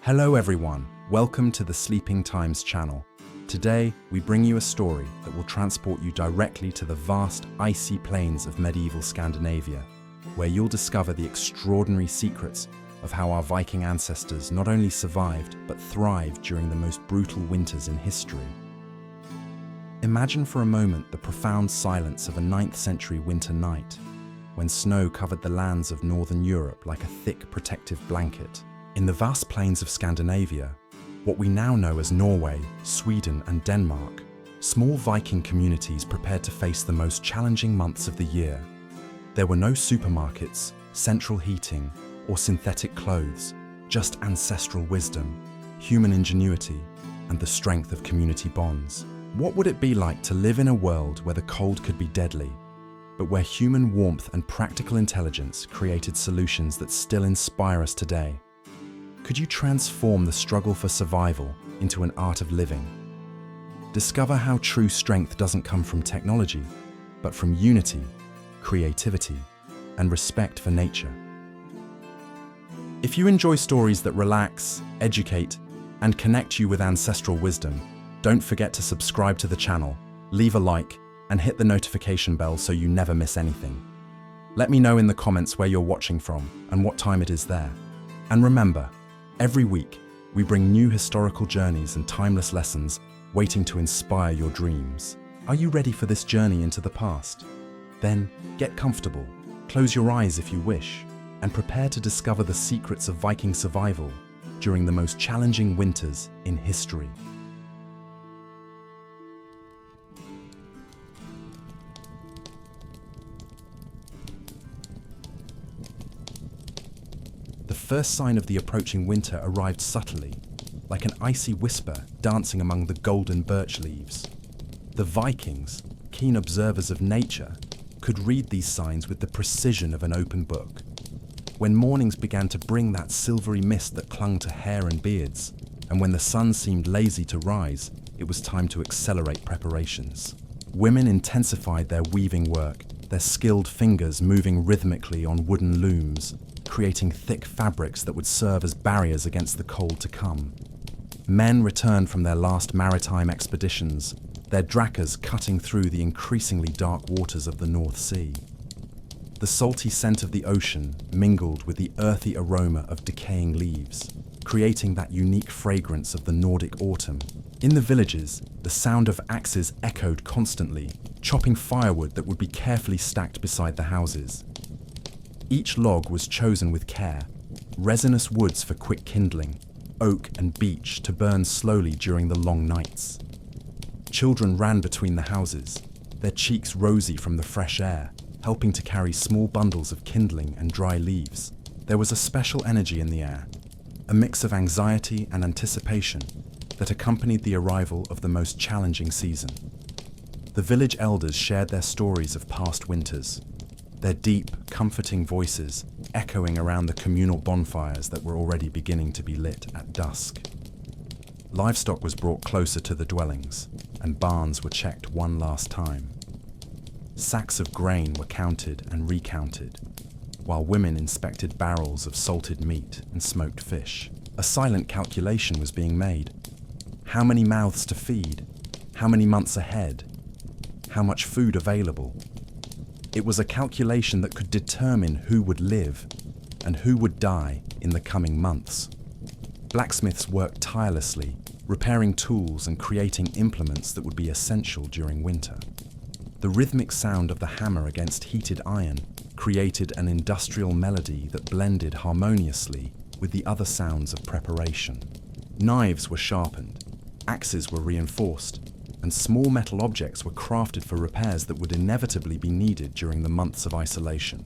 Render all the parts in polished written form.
Hello everyone, welcome to the Sleeping Times channel. Today, we bring you a story that will transport you directly to the vast, icy plains of medieval Scandinavia, where you'll discover the extraordinary secrets of how our Viking ancestors not only survived, but thrived during the most brutal winters in history. Imagine for a moment the profound silence of a 9th century winter night, when snow covered the lands of northern Europe like a thick protective blanket. In the vast plains of Scandinavia, what we now know as Norway, Sweden and Denmark, small Viking communities prepared to face the most challenging months of the year. There were no supermarkets, central heating, or synthetic clothes, just ancestral wisdom, human ingenuity, and the strength of community bonds. What would it be like to live in a world where the cold could be deadly, but where human warmth and practical intelligence created solutions that still inspire us today? Could you transform the struggle for survival into an art of living? Discover how true strength doesn't come from technology, but from unity, creativity, and respect for nature. If you enjoy stories that relax, educate, and connect you with ancestral wisdom, don't forget to subscribe to the channel, leave a like, and hit the notification bell so you never miss anything. Let me know in the comments where you're watching from and what time it is there. And remember, every week, we bring new historical journeys and timeless lessons waiting to inspire your dreams. Are you ready for this journey into the past? Then get comfortable, close your eyes if you wish, and prepare to discover the secrets of Viking survival during the most challenging winters in history. The first sign of the approaching winter arrived subtly, like an icy whisper dancing among the golden birch leaves. The Vikings, keen observers of nature, could read these signs with the precision of an open book. When mornings began to bring that silvery mist that clung to hair and beards, and when the sun seemed lazy to rise, it was time to accelerate preparations. Women intensified their weaving work, their skilled fingers moving rhythmically on wooden looms, creating thick fabrics that would serve as barriers against the cold to come. Men returned from their last maritime expeditions, their drakkars cutting through the increasingly dark waters of the North Sea. The salty scent of the ocean mingled with the earthy aroma of decaying leaves, creating that unique fragrance of the Nordic autumn. In the villages, the sound of axes echoed constantly, chopping firewood that would be carefully stacked beside the houses. Each log was chosen with care, resinous woods for quick kindling, oak and beech to burn slowly during the long nights. Children ran between the houses, their cheeks rosy from the fresh air, helping to carry small bundles of kindling and dry leaves. There was a special energy in the air, a mix of anxiety and anticipation that accompanied the arrival of the most challenging season. The village elders shared their stories of past winters, their deep, comforting voices echoing around the communal bonfires that were already beginning to be lit at dusk. Livestock was brought closer to the dwellings, and barns were checked one last time. Sacks of grain were counted and recounted, while women inspected barrels of salted meat and smoked fish. A silent calculation was being made. How many mouths to feed? How many months ahead? How much food available? It was a calculation that could determine who would live and who would die in the coming months. Blacksmiths worked tirelessly, repairing tools and creating implements that would be essential during winter. The rhythmic sound of the hammer against heated iron created an industrial melody that blended harmoniously with the other sounds of preparation. Knives were sharpened, axes were reinforced, and small metal objects were crafted for repairs that would inevitably be needed during the months of isolation.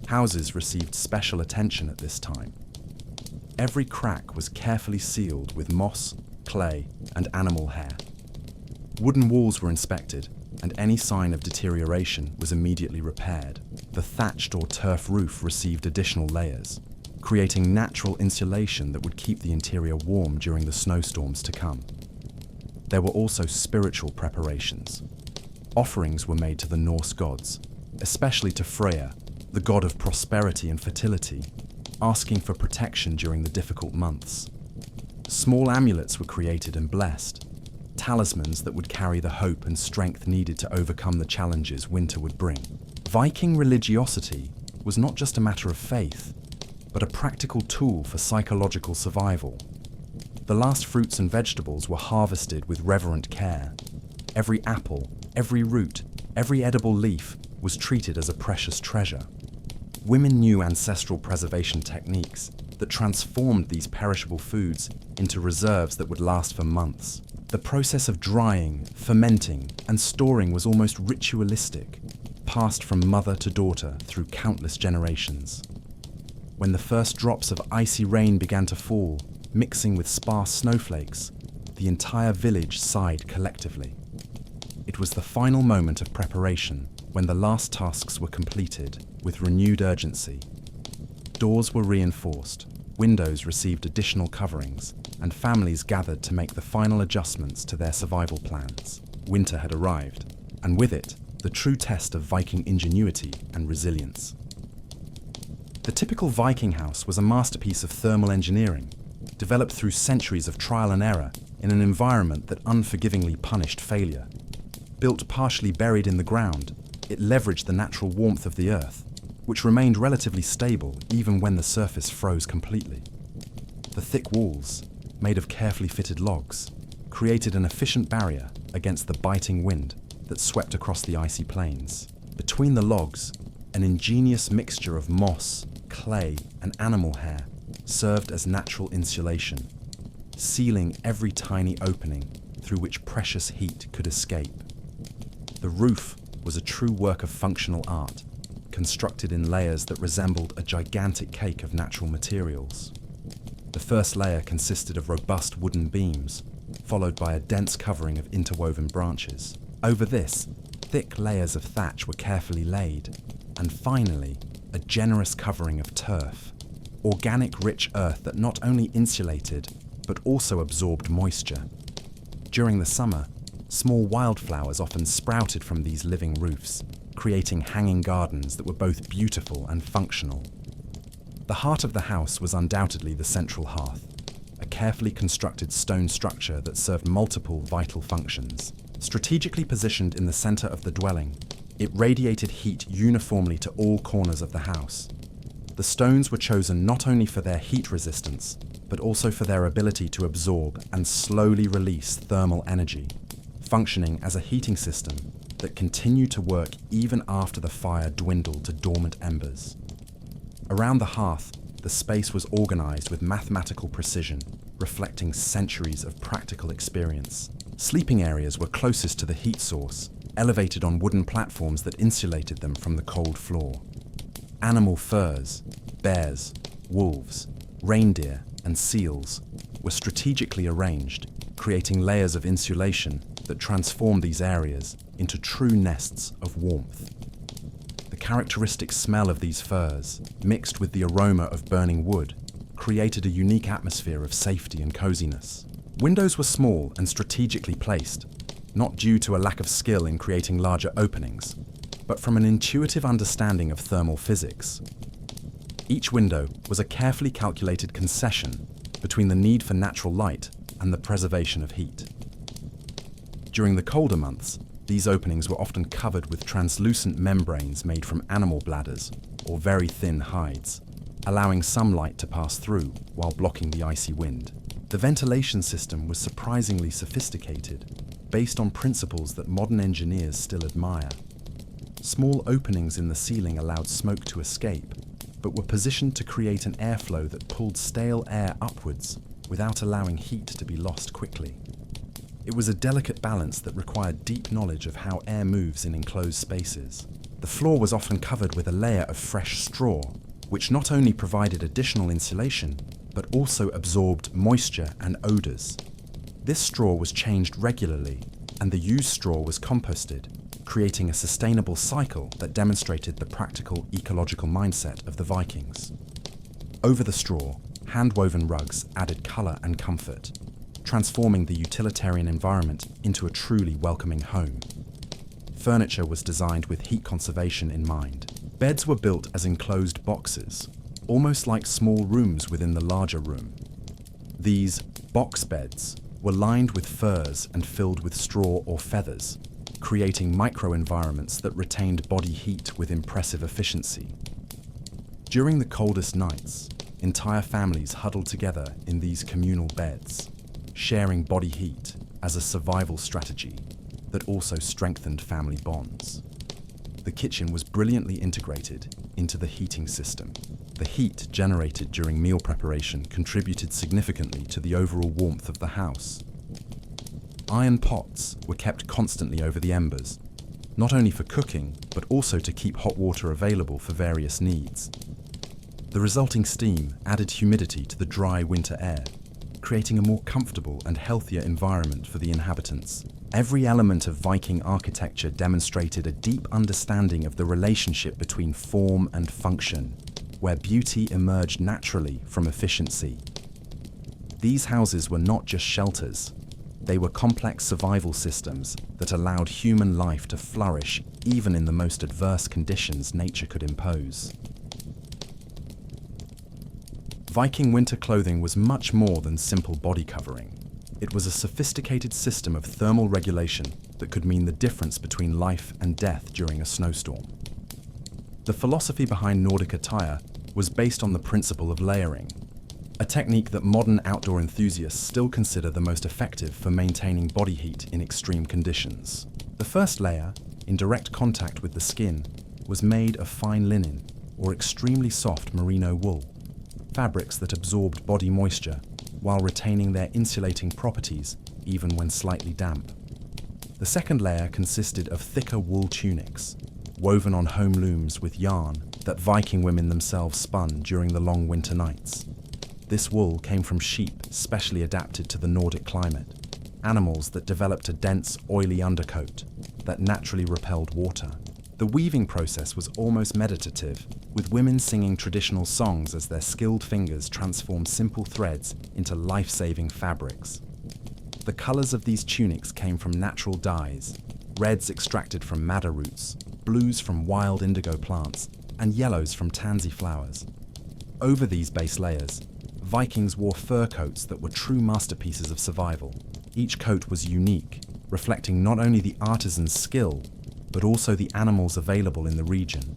Houses received special attention at this time. Every crack was carefully sealed with moss, clay, and animal hair. Wooden walls were inspected, and any sign of deterioration was immediately repaired. The thatched or turf roof received additional layers, creating natural insulation that would keep the interior warm during the snowstorms to come. There were also spiritual preparations. Offerings were made to the Norse gods, especially to Freya, the god of prosperity and fertility, asking for protection during the difficult months. Small amulets were created and blessed, talismans that would carry the hope and strength needed to overcome the challenges winter would bring. Viking religiosity was not just a matter of faith, but a practical tool for psychological survival. The last fruits and vegetables were harvested with reverent care. Every apple, every root, every edible leaf was treated as a precious treasure. Women knew ancestral preservation techniques that transformed these perishable foods into reserves that would last for months. The process of drying, fermenting, and storing was almost ritualistic, passed from mother to daughter through countless generations. When the first drops of icy rain began to fall, mixing with sparse snowflakes, the entire village sighed collectively. It was the final moment of preparation, when the last tasks were completed with renewed urgency. Doors were reinforced, windows received additional coverings, and families gathered to make the final adjustments to their survival plans. Winter had arrived, and with it, the true test of Viking ingenuity and resilience. The typical Viking house was a masterpiece of thermal engineering, developed through centuries of trial and error in an environment that unforgivingly punished failure. Built partially buried in the ground, it leveraged the natural warmth of the earth, which remained relatively stable even when the surface froze completely. The thick walls, made of carefully fitted logs, created an efficient barrier against the biting wind that swept across the icy plains. Between the logs, an ingenious mixture of moss, clay, and animal hair served as natural insulation, sealing every tiny opening through which precious heat could escape. The roof was a true work of functional art, constructed in layers that resembled a gigantic cake of natural materials. The first layer consisted of robust wooden beams, followed by a dense covering of interwoven branches. Over this, thick layers of thatch were carefully laid, and finally, a generous covering of turf, organic rich earth that not only insulated, but also absorbed moisture. During the summer, small wildflowers often sprouted from these living roofs, creating hanging gardens that were both beautiful and functional. The heart of the house was undoubtedly the central hearth, a carefully constructed stone structure that served multiple vital functions. Strategically positioned in the center of the dwelling, it radiated heat uniformly to all corners of the house. The stones were chosen not only for their heat resistance, but also for their ability to absorb and slowly release thermal energy, functioning as a heating system that continued to work even after the fire dwindled to dormant embers. Around the hearth, the space was organized with mathematical precision, reflecting centuries of practical experience. Sleeping areas were closest to the heat source, elevated on wooden platforms that insulated them from the cold floor. Animal furs, bears, wolves, reindeer, and seals were strategically arranged, creating layers of insulation that transformed these areas into true nests of warmth. The characteristic smell of these furs, mixed with the aroma of burning wood, created a unique atmosphere of safety and coziness. Windows were small and strategically placed, not due to a lack of skill in creating larger openings, but from an intuitive understanding of thermal physics. Each window was a carefully calculated concession between the need for natural light and the preservation of heat. During the colder months, these openings were often covered with translucent membranes made from animal bladders or very thin hides, allowing some light to pass through while blocking the icy wind. The ventilation system was surprisingly sophisticated, based on principles that modern engineers still admire. Small openings in the ceiling allowed smoke to escape, but were positioned to create an airflow that pulled stale air upwards without allowing heat to be lost quickly. It was a delicate balance that required deep knowledge of how air moves in enclosed spaces. The floor was often covered with a layer of fresh straw, which not only provided additional insulation, but also absorbed moisture and odors. This straw was changed regularly, and the used straw was composted, creating a sustainable cycle that demonstrated the practical ecological mindset of the Vikings. Over the straw, hand-woven rugs added color and comfort, transforming the utilitarian environment into a truly welcoming home. Furniture was designed with heat conservation in mind. Beds were built as enclosed boxes, almost like small rooms within the larger room. These box beds were lined with furs and filled with straw or feathers, creating microenvironments that retained body heat with impressive efficiency. During the coldest nights, entire families huddled together in these communal beds, sharing body heat as a survival strategy that also strengthened family bonds. The kitchen was brilliantly integrated into the heating system. The heat generated during meal preparation contributed significantly to the overall warmth of the house. Iron pots were kept constantly over the embers, not only for cooking, but also to keep hot water available for various needs. The resulting steam added humidity to the dry winter air, creating a more comfortable and healthier environment for the inhabitants. Every element of Viking architecture demonstrated a deep understanding of the relationship between form and function, where beauty emerged naturally from efficiency. These houses were not just shelters, they were complex survival systems that allowed human life to flourish even in the most adverse conditions nature could impose. Viking winter clothing was much more than simple body covering. It was a sophisticated system of thermal regulation that could mean the difference between life and death during a snowstorm. The philosophy behind Nordic attire was based on the principle of layering, a technique that modern outdoor enthusiasts still consider the most effective for maintaining body heat in extreme conditions. The first layer, in direct contact with the skin, was made of fine linen or extremely soft merino wool, fabrics that absorbed body moisture while retaining their insulating properties even when slightly damp. The second layer consisted of thicker wool tunics, woven on home looms with yarn that Viking women themselves spun during the long winter nights. This wool came from sheep specially adapted to the Nordic climate, animals that developed a dense, oily undercoat that naturally repelled water. The weaving process was almost meditative, with women singing traditional songs as their skilled fingers transformed simple threads into life-saving fabrics. The colors of these tunics came from natural dyes, reds extracted from madder roots, blues from wild indigo plants, and yellows from tansy flowers. Over these base layers, Vikings wore fur coats that were true masterpieces of survival. Each coat was unique, reflecting not only the artisan's skill, but also the animals available in the region.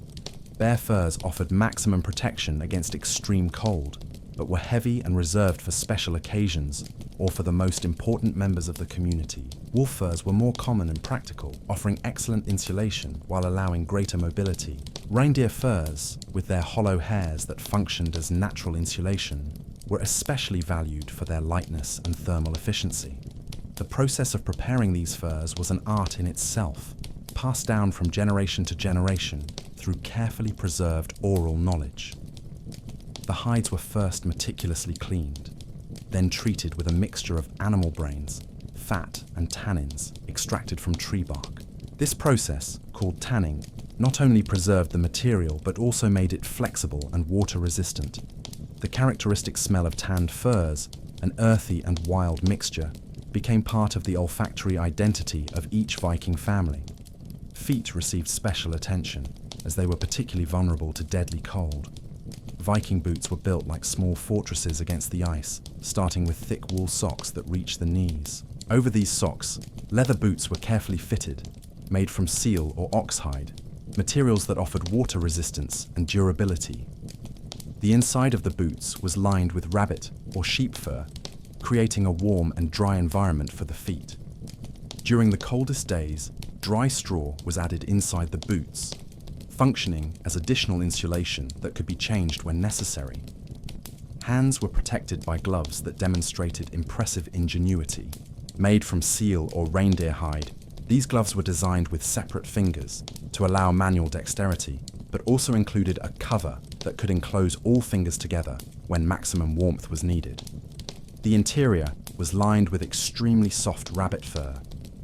Bear furs offered maximum protection against extreme cold, but were heavy and reserved for special occasions or for the most important members of the community. Wolf furs were more common and practical, offering excellent insulation while allowing greater mobility. Reindeer furs, with their hollow hairs that functioned as natural insulation, were especially valued for their lightness and thermal efficiency. The process of preparing these furs was an art in itself, passed down from generation to generation through carefully preserved oral knowledge. The hides were first meticulously cleaned, then treated with a mixture of animal brains, fat, and tannins extracted from tree bark. This process, called tanning, not only preserved the material but also made it flexible and water-resistant. The characteristic smell of tanned furs, an earthy and wild mixture, became part of the olfactory identity of each Viking family. Feet received special attention, as they were particularly vulnerable to deadly cold. Viking boots were built like small fortresses against the ice, starting with thick wool socks that reached the knees. Over these socks, leather boots were carefully fitted, made from seal or oxhide, materials that offered water resistance and durability. The inside of the boots was lined with rabbit or sheep fur, creating a warm and dry environment for the feet. During the coldest days, dry straw was added inside the boots, functioning as additional insulation that could be changed when necessary. Hands were protected by gloves that demonstrated impressive ingenuity. Made from seal or reindeer hide, these gloves were designed with separate fingers to allow manual dexterity, but also included a cover that could enclose all fingers together when maximum warmth was needed. The interior was lined with extremely soft rabbit fur,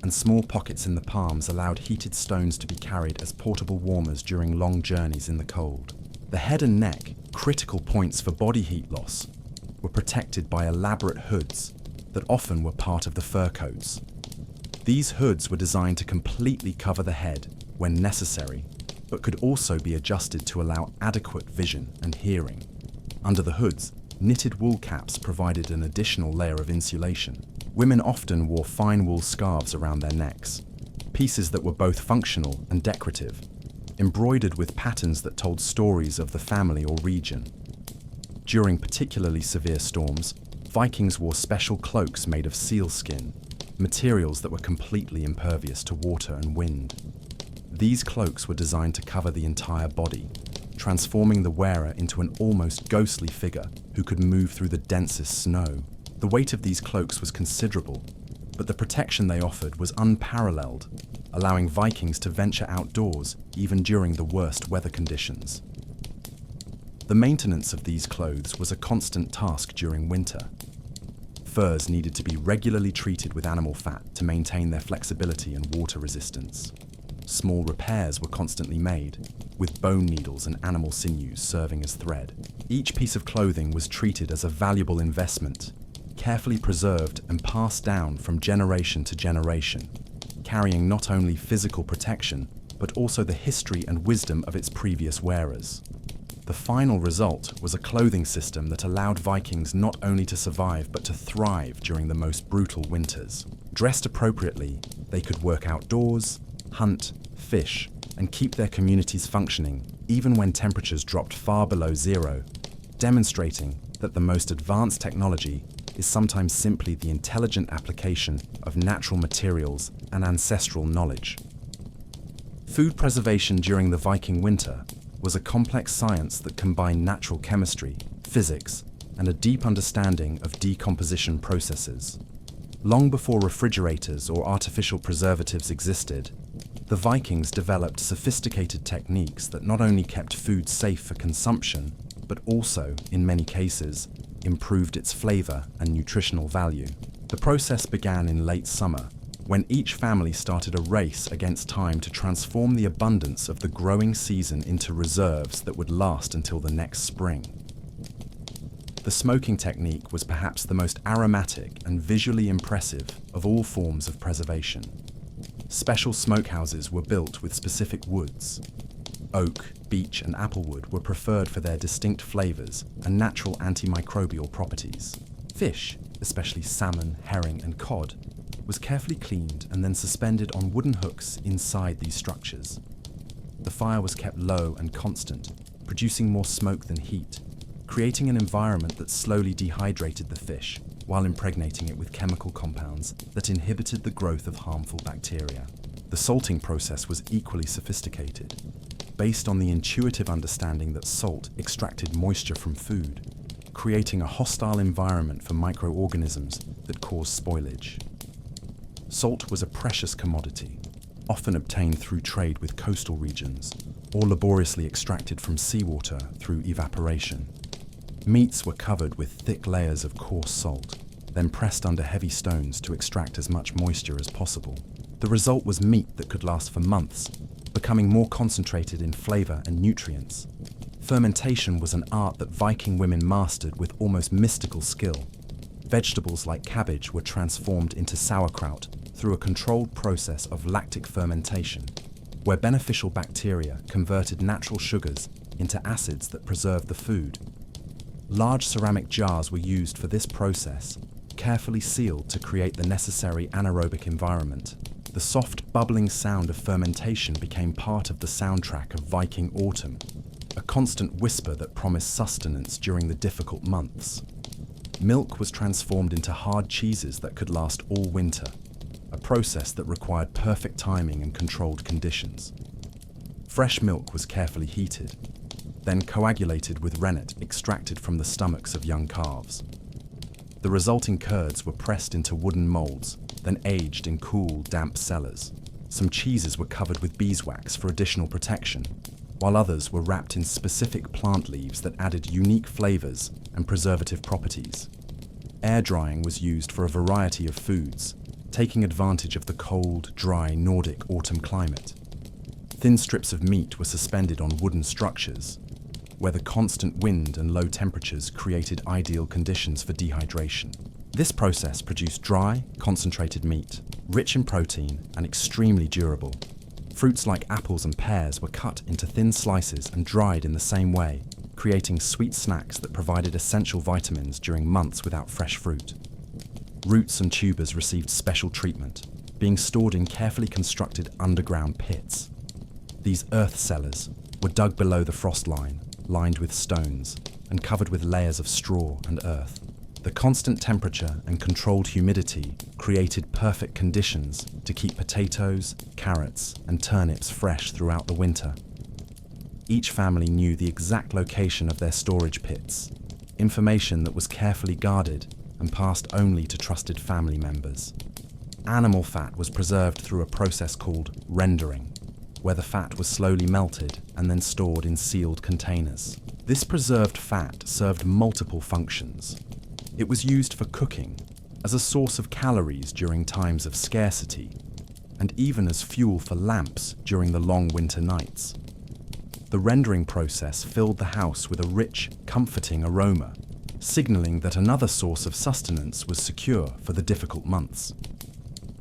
and small pockets in the palms allowed heated stones to be carried as portable warmers during long journeys in the cold. The head and neck, critical points for body heat loss, were protected by elaborate hoods that often were part of the fur coats. These hoods were designed to completely cover the head when necessary, but could also be adjusted to allow adequate vision and hearing. Under the hoods, knitted wool caps provided an additional layer of insulation. Women often wore fine wool scarves around their necks, pieces that were both functional and decorative, embroidered with patterns that told stories of the family or region. During particularly severe storms, Vikings wore special cloaks made of sealskin, materials that were completely impervious to water and wind. These cloaks were designed to cover the entire body, transforming the wearer into an almost ghostly figure who could move through the densest snow. The weight of these cloaks was considerable, but the protection they offered was unparalleled, allowing Vikings to venture outdoors even during the worst weather conditions. The maintenance of these clothes was a constant task during winter. Furs needed to be regularly treated with animal fat to maintain their flexibility and water resistance. Small repairs were constantly made, with bone needles and animal sinews serving as thread. Each piece of clothing was treated as a valuable investment, carefully preserved and passed down from generation to generation, carrying not only physical protection, but also the history and wisdom of its previous wearers. The final result was a clothing system that allowed Vikings not only to survive but to thrive during the most brutal winters. Dressed appropriately, they could work outdoors, hunt, fish, and keep their communities functioning even when temperatures dropped far below zero, demonstrating that the most advanced technology is sometimes simply the intelligent application of natural materials and ancestral knowledge. Food preservation during the Viking winter was a complex science that combined natural chemistry, physics, and a deep understanding of decomposition processes. Long before refrigerators or artificial preservatives existed, the Vikings developed sophisticated techniques that not only kept food safe for consumption, but also, in many cases, improved its flavor and nutritional value. The process began in late summer, when each family started a race against time to transform the abundance of the growing season into reserves that would last until the next spring. The smoking technique was perhaps the most aromatic and visually impressive of all forms of preservation. Special smokehouses were built with specific woods. Oak, beech, and applewood were preferred for their distinct flavors and natural antimicrobial properties. Fish, especially salmon, herring, and cod, was carefully cleaned and then suspended on wooden hooks inside these structures. The fire was kept low and constant, producing more smoke than heat, creating an environment that slowly dehydrated the fish while impregnating it with chemical compounds that inhibited the growth of harmful bacteria. The salting process was equally sophisticated, based on the intuitive understanding that salt extracted moisture from food, creating a hostile environment for microorganisms that caused spoilage. Salt was a precious commodity, often obtained through trade with coastal regions, or laboriously extracted from seawater through evaporation. Meats were covered with thick layers of coarse salt, then pressed under heavy stones to extract as much moisture as possible. The result was meat that could last for months, becoming more concentrated in flavor and nutrients. Fermentation was an art that Viking women mastered with almost mystical skill. Vegetables like cabbage were transformed into sauerkraut through a controlled process of lactic fermentation, where beneficial bacteria converted natural sugars into acids that preserved the food. Large ceramic jars were used for this process, carefully sealed to create the necessary anaerobic environment. The soft, bubbling sound of fermentation became part of the soundtrack of Viking autumn, a constant whisper that promised sustenance during the difficult months. Milk was transformed into hard cheeses that could last all winter, a process that required perfect timing and controlled conditions. Fresh milk was carefully heated, then coagulated with rennet extracted from the stomachs of young calves. The resulting curds were pressed into wooden molds, then aged in cool, damp cellars. Some cheeses were covered with beeswax for additional protection, while others were wrapped in specific plant leaves that added unique flavors and preservative properties. Air drying was used for a variety of foods, taking advantage of the cold, dry Nordic autumn climate. Thin strips of meat were suspended on wooden structures, where the constant wind and low temperatures created ideal conditions for dehydration. This process produced dry, concentrated meat, rich in protein and extremely durable. Fruits like apples and pears were cut into thin slices and dried in the same way, creating sweet snacks that provided essential vitamins during months without fresh fruit. Roots and tubers received special treatment, being stored in carefully constructed underground pits. These earth cellars were dug below the frost line, lined with stones, and covered with layers of straw and earth. The constant temperature and controlled humidity created perfect conditions to keep potatoes, carrots, and turnips fresh throughout the winter. Each family knew the exact location of their storage pits, information that was carefully guarded and passed only to trusted family members. Animal fat was preserved through a process called rendering, where the fat was slowly melted and then stored in sealed containers. This preserved fat served multiple functions. It was used for cooking, as a source of calories during times of scarcity, and even as fuel for lamps during the long winter nights. The rendering process filled the house with a rich, comforting aroma, signaling that another source of sustenance was secure for the difficult months.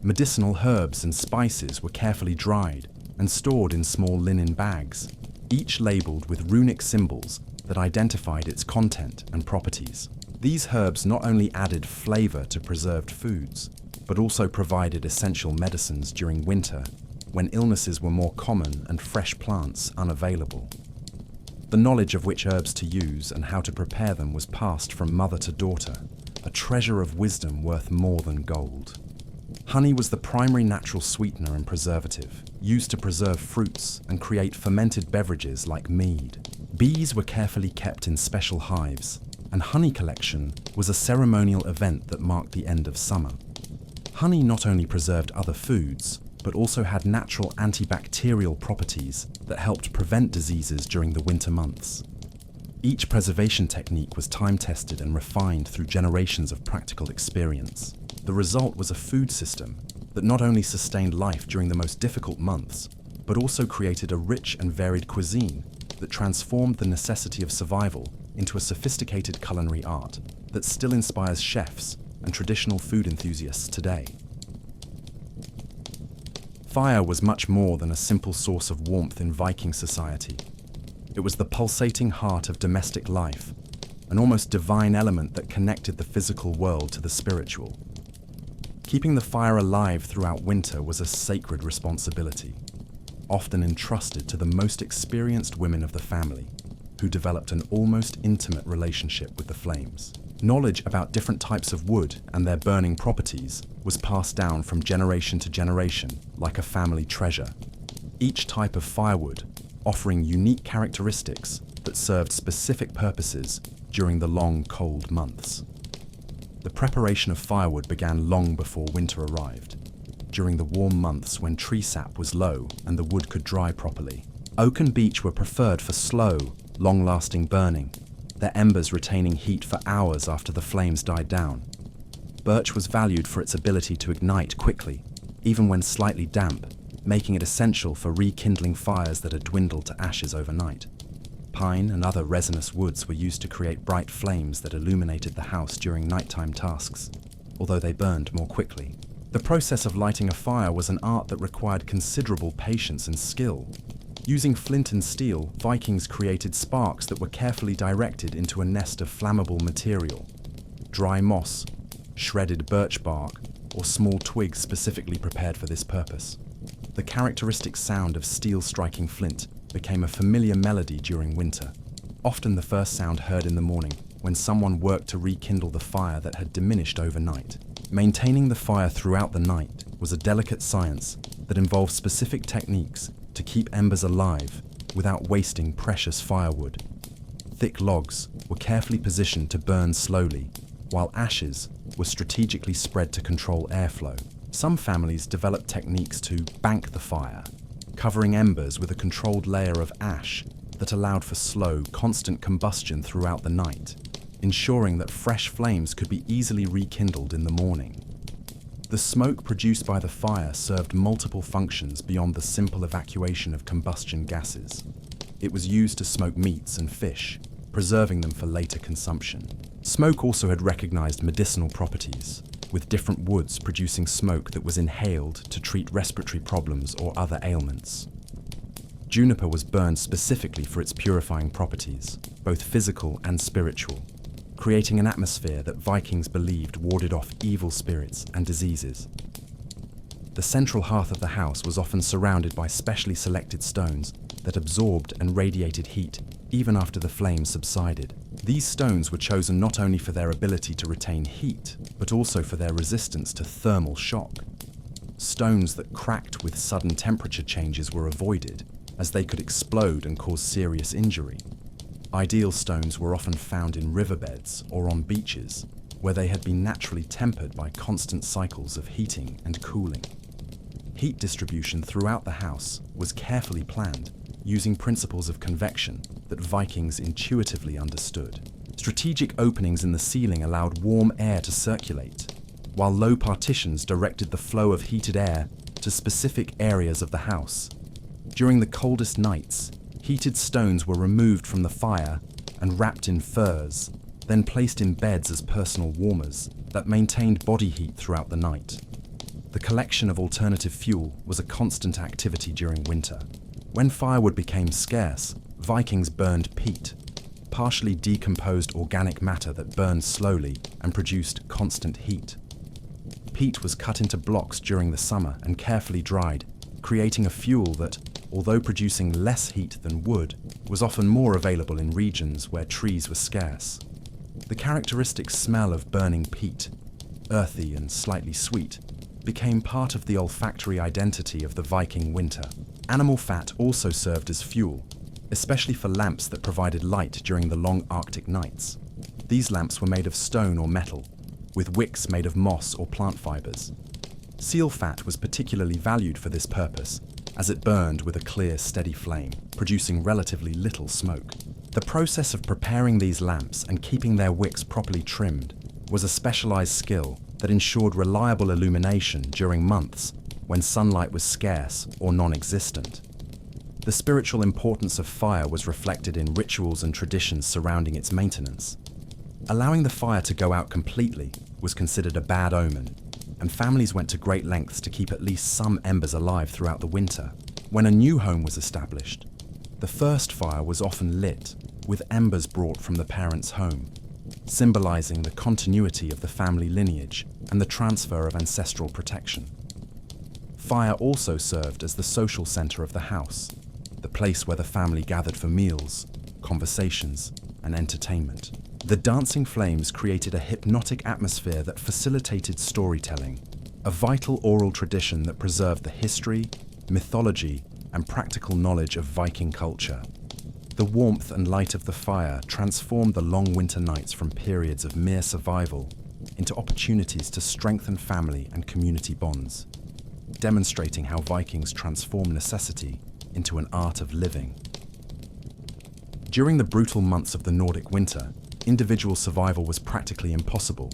Medicinal herbs and spices were carefully dried and stored in small linen bags, each labeled with runic symbols that identified its content and properties. These herbs not only added flavor to preserved foods, but also provided essential medicines during winter, when illnesses were more common and fresh plants unavailable. The knowledge of which herbs to use and how to prepare them was passed from mother to daughter, a treasure of wisdom worth more than gold. Honey was the primary natural sweetener and preservative, used to preserve fruits and create fermented beverages like mead. Bees were carefully kept in special hives, and honey collection was a ceremonial event that marked the end of summer. Honey not only preserved other foods, but also had natural antibacterial properties that helped prevent diseases during the winter months. Each preservation technique was time-tested and refined through generations of practical experience. The result was a food system that not only sustained life during the most difficult months, but also created a rich and varied cuisine that transformed the necessity of survival into a sophisticated culinary art that still inspires chefs and traditional food enthusiasts today. Fire was much more than a simple source of warmth in Viking society. It was the pulsating heart of domestic life, an almost divine element that connected the physical world to the spiritual. Keeping the fire alive throughout winter was a sacred responsibility, often entrusted to the most experienced women of the family, who developed an almost intimate relationship with the flames. Knowledge about different types of wood and their burning properties was passed down from generation to generation like a family treasure. Each type of firewood offering unique characteristics that served specific purposes during the long, cold months. The preparation of firewood began long before winter arrived, during the warm months when tree sap was low and the wood could dry properly. Oak and beech were preferred for slow, long-lasting burning, their embers retaining heat for hours after the flames died down. Birch was valued for its ability to ignite quickly, even when slightly damp, making it essential for rekindling fires that had dwindled to ashes overnight. Pine and other resinous woods were used to create bright flames that illuminated the house during nighttime tasks, although they burned more quickly. The process of lighting a fire was an art that required considerable patience and skill. Using flint and steel, Vikings created sparks that were carefully directed into a nest of flammable material. Dry moss, shredded birch bark, or small twigs specifically prepared for this purpose. The characteristic sound of steel striking flint became a familiar melody during winter, often the first sound heard in the morning when someone worked to rekindle the fire that had diminished overnight. Maintaining the fire throughout the night was a delicate science that involved specific techniques to keep embers alive without wasting precious firewood. Thick logs were carefully positioned to burn slowly, while ashes were strategically spread to control airflow. Some families developed techniques to bank the fire, covering embers with a controlled layer of ash that allowed for slow, constant combustion throughout the night, ensuring that fresh flames could be easily rekindled in the morning. The smoke produced by the fire served multiple functions beyond the simple evacuation of combustion gases. It was used to smoke meats and fish, preserving them for later consumption. Smoke also had recognized medicinal properties, with different woods producing smoke that was inhaled to treat respiratory problems or other ailments. Juniper was burned specifically for its purifying properties, both physical and spiritual, creating an atmosphere that Vikings believed warded off evil spirits and diseases. The central hearth of the house was often surrounded by specially selected stones that absorbed and radiated heat even after the flames subsided. These stones were chosen not only for their ability to retain heat, but also for their resistance to thermal shock. Stones that cracked with sudden temperature changes were avoided, as they could explode and cause serious injury. Ideal stones were often found in riverbeds or on beaches, where they had been naturally tempered by constant cycles of heating and cooling. Heat distribution throughout the house was carefully planned, using principles of convection that Vikings intuitively understood. Strategic openings in the ceiling allowed warm air to circulate, while low partitions directed the flow of heated air to specific areas of the house. During the coldest nights, heated stones were removed from the fire and wrapped in furs, then placed in beds as personal warmers that maintained body heat throughout the night. The collection of alternative fuel was a constant activity during winter. When firewood became scarce, Vikings burned peat, partially decomposed organic matter that burned slowly and produced constant heat. Peat was cut into blocks during the summer and carefully dried, creating a fuel that, although producing less heat than wood, was often more available in regions where trees were scarce. The characteristic smell of burning peat, earthy and slightly sweet, became part of the olfactory identity of the Viking winter. Animal fat also served as fuel, especially for lamps that provided light during the long Arctic nights. These lamps were made of stone or metal, with wicks made of moss or plant fibers. Seal fat was particularly valued for this purpose, as it burned with a clear, steady flame, producing relatively little smoke. The process of preparing these lamps and keeping their wicks properly trimmed was a specialized skill that ensured reliable illumination during months when sunlight was scarce or non-existent. The spiritual importance of fire was reflected in rituals and traditions surrounding its maintenance. Allowing the fire to go out completely was considered a bad omen, and families went to great lengths to keep at least some embers alive throughout the winter. When a new home was established, the first fire was often lit with embers brought from the parents' home, symbolizing the continuity of the family lineage and the transfer of ancestral protection. Fire also served as the social center of the house, the place where the family gathered for meals, conversations, and entertainment. The dancing flames created a hypnotic atmosphere that facilitated storytelling, a vital oral tradition that preserved the history, mythology, and practical knowledge of Viking culture. The warmth and light of the fire transformed the long winter nights from periods of mere survival into opportunities to strengthen family and community bonds, demonstrating how Vikings transformed necessity into an art of living. During the brutal months of the Nordic winter, individual survival was practically impossible,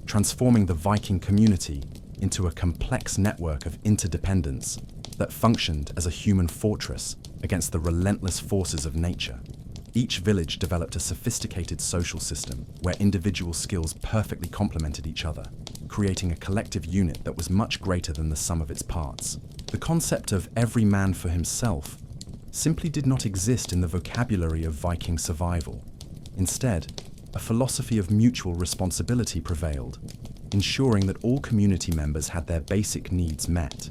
transforming the Viking community into a complex network of interdependence that functioned as a human fortress against the relentless forces of nature. Each village developed a sophisticated social system where individual skills perfectly complemented each other, creating a collective unit that was much greater than the sum of its parts. The concept of every man for himself simply did not exist in the vocabulary of Viking survival. Instead, a philosophy of mutual responsibility prevailed, ensuring that all community members had their basic needs met.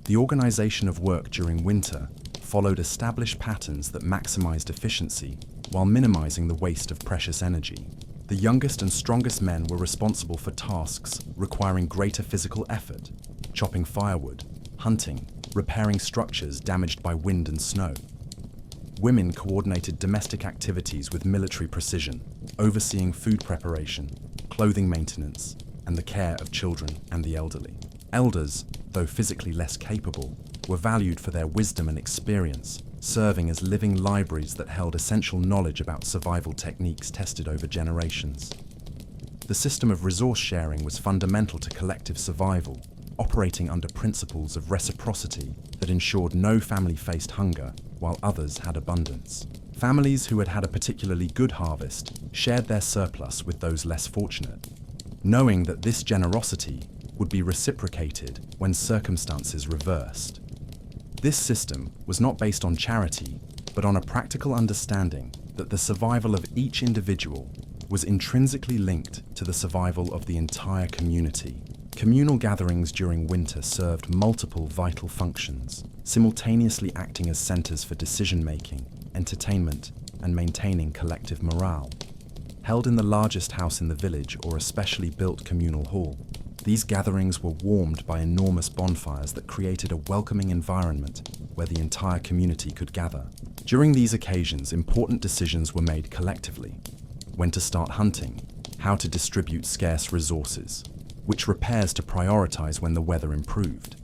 The organization of work during winter followed established patterns that maximized efficiency while minimizing the waste of precious energy. The youngest and strongest men were responsible for tasks requiring greater physical effort, chopping firewood, hunting, repairing structures damaged by wind and snow. Women coordinated domestic activities with military precision, overseeing food preparation, clothing maintenance, and the care of children and the elderly. Elders, though physically less capable, were valued for their wisdom and experience, serving as living libraries that held essential knowledge about survival techniques tested over generations. The system of resource sharing was fundamental to collective survival, operating under principles of reciprocity that ensured no family faced hunger while others had abundance. Families who had had a particularly good harvest shared their surplus with those less fortunate, knowing that this generosity would be reciprocated when circumstances reversed. This system was not based on charity, but on a practical understanding that the survival of each individual was intrinsically linked to the survival of the entire community. Communal gatherings during winter served multiple vital functions, simultaneously acting as centers for decision-making, entertainment, and maintaining collective morale. Held in the largest house in the village or a specially built communal hall, these gatherings were warmed by enormous bonfires that created a welcoming environment where the entire community could gather. During these occasions, important decisions were made collectively: when to start hunting, how to distribute scarce resources, which repairs to prioritize when the weather improved.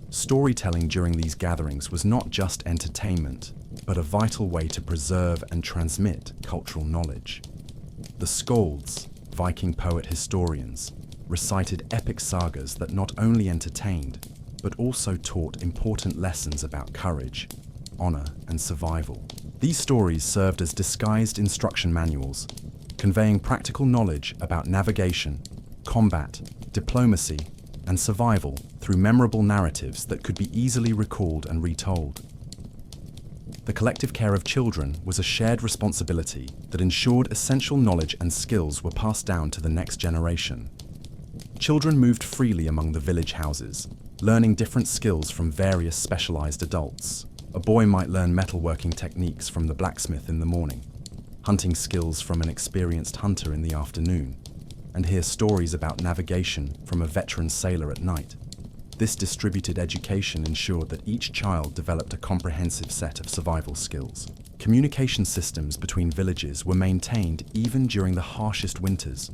Storytelling during these gatherings was not just entertainment, but a vital way to preserve and transmit cultural knowledge. The Skalds, Viking poet historians, recited epic sagas that not only entertained, but also taught important lessons about courage, honor, and survival. These stories served as disguised instruction manuals, conveying practical knowledge about navigation, combat, diplomacy, and survival through memorable narratives that could be easily recalled and retold. The collective care of children was a shared responsibility that ensured essential knowledge and skills were passed down to the next generation. Children moved freely among the village houses, learning different skills from various specialized adults. A boy might learn metalworking techniques from the blacksmith in the morning, hunting skills from an experienced hunter in the afternoon, and hear stories about navigation from a veteran sailor at night. This distributed education ensured that each child developed a comprehensive set of survival skills. Communication systems between villages were maintained even during the harshest winters,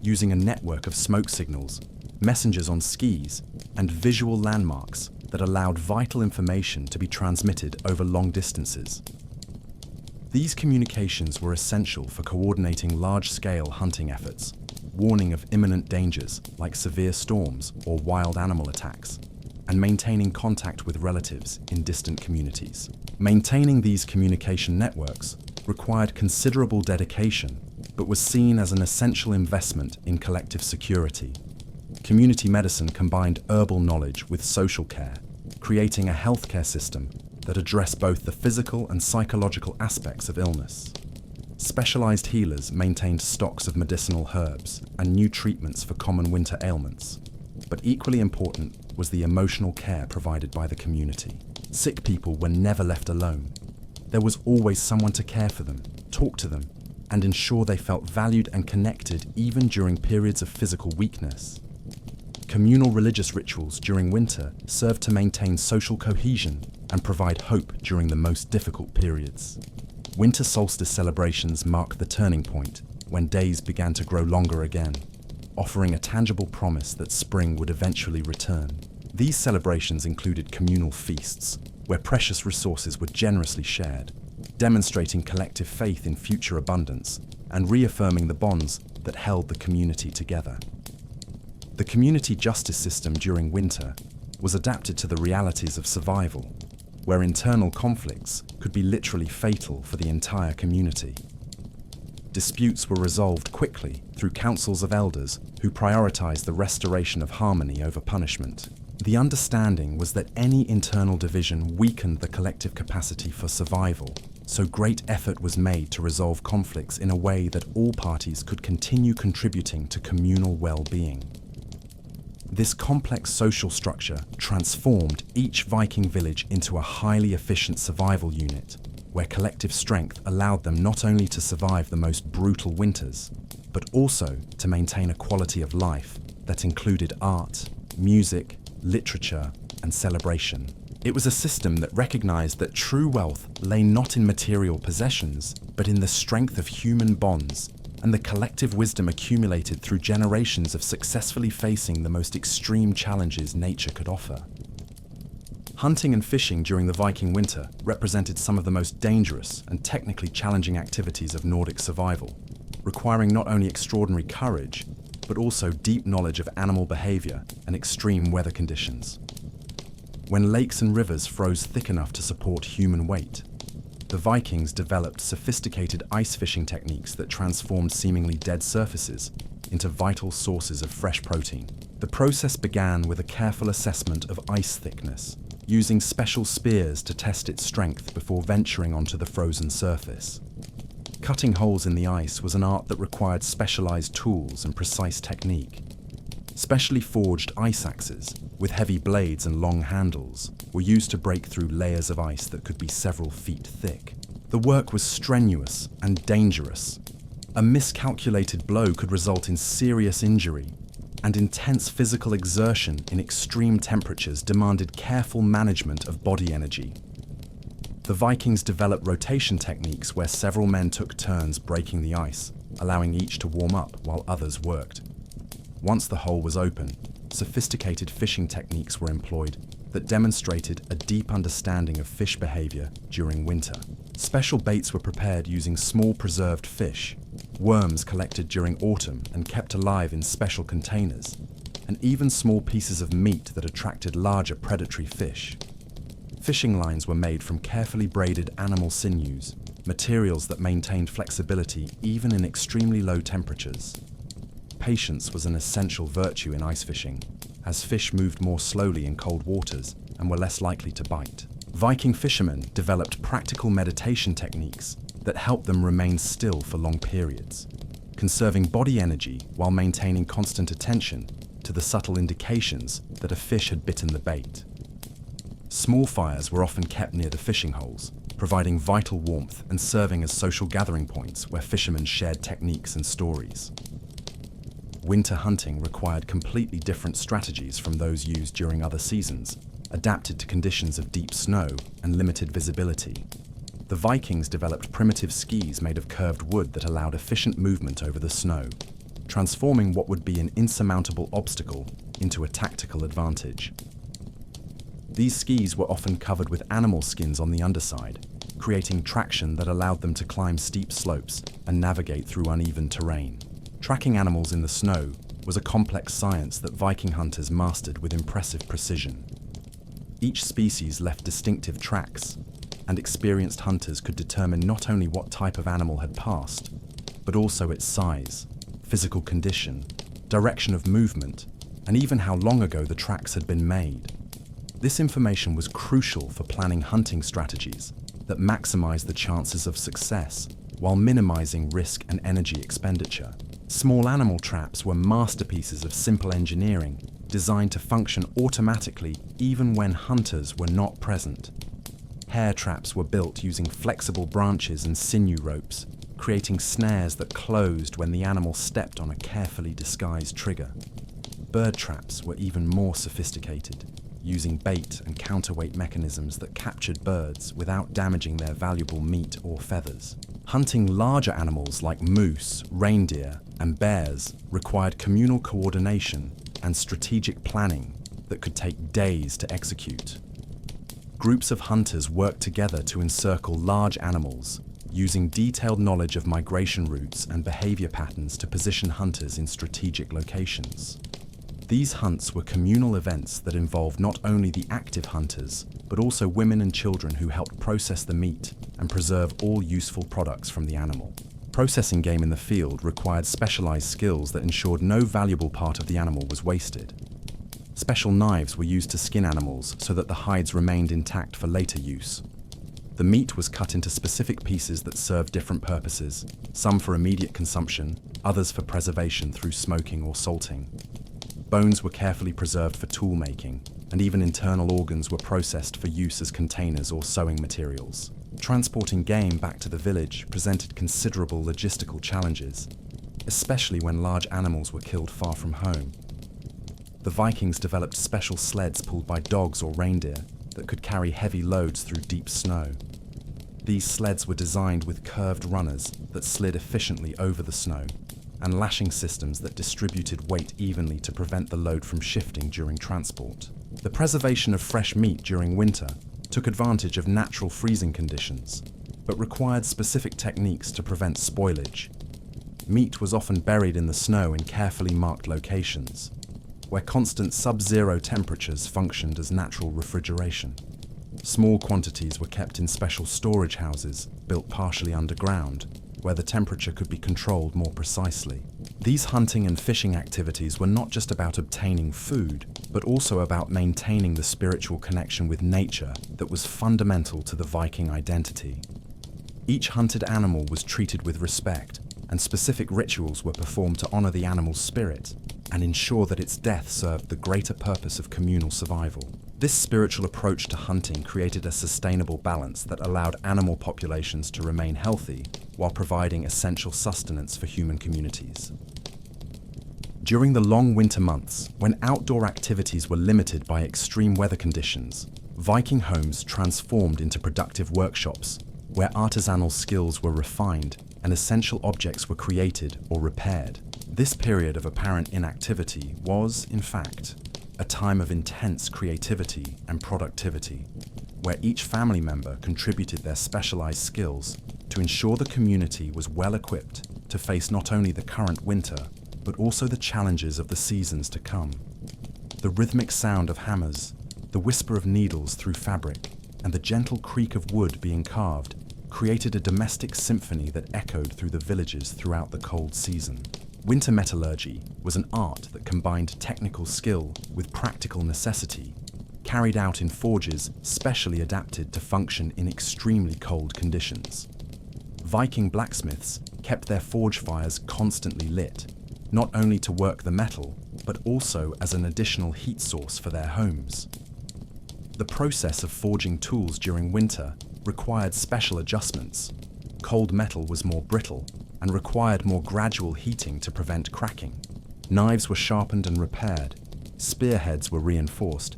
using a network of smoke signals, messengers on skis, and visual landmarks that allowed vital information to be transmitted over long distances. These communications were essential for coordinating large-scale hunting efforts, warning of imminent dangers like severe storms or wild animal attacks, and maintaining contact with relatives in distant communities. Maintaining these communication networks required considerable dedication, but was seen as an essential investment in collective security. Community medicine combined herbal knowledge with social care, creating a healthcare system that addressed both the physical and psychological aspects of illness. Specialized healers maintained stocks of medicinal herbs and new treatments for common winter ailments. But equally important was the emotional care provided by the community. Sick people were never left alone. There was always someone to care for them, talk to them, and ensure they felt valued and connected even during periods of physical weakness. Communal religious rituals during winter served to maintain social cohesion and provide hope during the most difficult periods. Winter solstice celebrations marked the turning point when days began to grow longer again, offering a tangible promise that spring would eventually return. These celebrations included communal feasts, where precious resources were generously shared, demonstrating collective faith in future abundance and reaffirming the bonds that held the community together. The community justice system during winter was adapted to the realities of survival, where internal conflicts could be literally fatal for the entire community. Disputes were resolved quickly through councils of elders who prioritized the restoration of harmony over punishment. The understanding was that any internal division weakened the collective capacity for survival, so great effort was made to resolve conflicts in a way that all parties could continue contributing to communal well-being. This complex social structure transformed each Viking village into a highly efficient survival unit, where collective strength allowed them not only to survive the most brutal winters, but also to maintain a quality of life that included art, music, literature, and celebration. It was a system that recognized that true wealth lay not in material possessions, but in the strength of human bonds and the collective wisdom accumulated through generations of successfully facing the most extreme challenges nature could offer. Hunting and fishing during the Viking winter represented some of the most dangerous and technically challenging activities of Nordic survival, requiring not only extraordinary courage, but also deep knowledge of animal behavior and extreme weather conditions. When lakes and rivers froze thick enough to support human weight, the Vikings developed sophisticated ice fishing techniques that transformed seemingly dead surfaces into vital sources of fresh protein. The process began with a careful assessment of ice thickness, using special spears to test its strength before venturing onto the frozen surface. Cutting holes in the ice was an art that required specialized tools and precise technique. Specially forged ice axes, with heavy blades and long handles, were used to break through layers of ice that could be several feet thick. The work was strenuous and dangerous. A miscalculated blow could result in serious injury, and intense physical exertion in extreme temperatures demanded careful management of body energy. The Vikings developed rotation techniques where several men took turns breaking the ice, allowing each to warm up while others worked. Once the hole was open, sophisticated fishing techniques were employed that demonstrated a deep understanding of fish behavior during winter. Special baits were prepared using small preserved fish, worms collected during autumn and kept alive in special containers, and even small pieces of meat that attracted larger predatory fish. Fishing lines were made from carefully braided animal sinews, materials that maintained flexibility even in extremely low temperatures. Patience was an essential virtue in ice fishing, as fish moved more slowly in cold waters and were less likely to bite. Viking fishermen developed practical meditation techniques that helped them remain still for long periods, conserving body energy while maintaining constant attention to the subtle indications that a fish had bitten the bait. Small fires were often kept near the fishing holes, providing vital warmth and serving as social gathering points where fishermen shared techniques and stories. Winter hunting required completely different strategies from those used during other seasons, adapted to conditions of deep snow and limited visibility. The Vikings developed primitive skis made of curved wood that allowed efficient movement over the snow, transforming what would be an insurmountable obstacle into a tactical advantage. These skis were often covered with animal skins on the underside, creating traction that allowed them to climb steep slopes and navigate through uneven terrain. Tracking animals in the snow was a complex science that Viking hunters mastered with impressive precision. Each species left distinctive tracks, and experienced hunters could determine not only what type of animal had passed, but also its size, physical condition, direction of movement, and even how long ago the tracks had been made. This information was crucial for planning hunting strategies that maximized the chances of success while minimizing risk and energy expenditure. Small animal traps were masterpieces of simple engineering designed to function automatically even when hunters were not present. Hare traps were built using flexible branches and sinew ropes, creating snares that closed when the animal stepped on a carefully disguised trigger. Bird traps were even more sophisticated, using bait and counterweight mechanisms that captured birds without damaging their valuable meat or feathers. Hunting larger animals like moose, reindeer, and bears required communal coordination and strategic planning that could take days to execute. Groups of hunters worked together to encircle large animals, using detailed knowledge of migration routes and behavior patterns to position hunters in strategic locations. These hunts were communal events that involved not only the active hunters, but also women and children who helped process the meat and preserve all useful products from the animal. Processing game in the field required specialized skills that ensured no valuable part of the animal was wasted. Special knives were used to skin animals so that the hides remained intact for later use. The meat was cut into specific pieces that served different purposes, some for immediate consumption, others for preservation through smoking or salting. Bones were carefully preserved for tool making, and even internal organs were processed for use as containers or sewing materials. Transporting game back to the village presented considerable logistical challenges, especially when large animals were killed far from home. The Vikings developed special sleds pulled by dogs or reindeer that could carry heavy loads through deep snow. These sleds were designed with curved runners that slid efficiently over the snow, and lashing systems that distributed weight evenly to prevent the load from shifting during transport. The preservation of fresh meat during winter took advantage of natural freezing conditions, but required specific techniques to prevent spoilage. Meat was often buried in the snow in carefully marked locations, where constant sub-zero temperatures functioned as natural refrigeration. Small quantities were kept in special storage houses built partially underground, where the temperature could be controlled more precisely. These hunting and fishing activities were not just about obtaining food, but also about maintaining the spiritual connection with nature that was fundamental to the Viking identity. Each hunted animal was treated with respect, and specific rituals were performed to honor the animal's spirit and ensure that its death served the greater purpose of communal survival. This spiritual approach to hunting created a sustainable balance that allowed animal populations to remain healthy while providing essential sustenance for human communities. During the long winter months, when outdoor activities were limited by extreme weather conditions, Viking homes transformed into productive workshops where artisanal skills were refined and essential objects were created or repaired. This period of apparent inactivity was, in fact, a time of intense creativity and productivity, where each family member contributed their specialized skills to ensure the community was well equipped to face not only the current winter, but also the challenges of the seasons to come. The rhythmic sound of hammers, the whisper of needles through fabric, and the gentle creak of wood being carved created a domestic symphony that echoed through the villages throughout the cold season. Winter metallurgy was an art that combined technical skill with practical necessity, carried out in forges specially adapted to function in extremely cold conditions. Viking blacksmiths kept their forge fires constantly lit, not only to work the metal, but also as an additional heat source for their homes. The process of forging tools during winter required special adjustments. Cold metal was more brittle and required more gradual heating to prevent cracking. Knives were sharpened and repaired, spearheads were reinforced,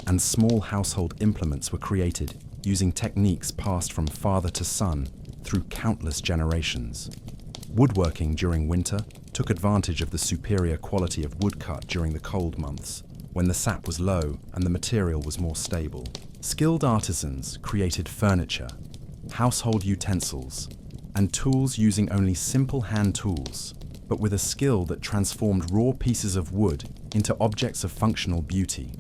and small household implements were created using techniques passed from father to son through countless generations. Woodworking during winter took advantage of the superior quality of woodcut during the cold months, when the sap was low and the material was more stable. Skilled artisans created furniture, household utensils, and tools using only simple hand tools, but with a skill that transformed raw pieces of wood into objects of functional beauty.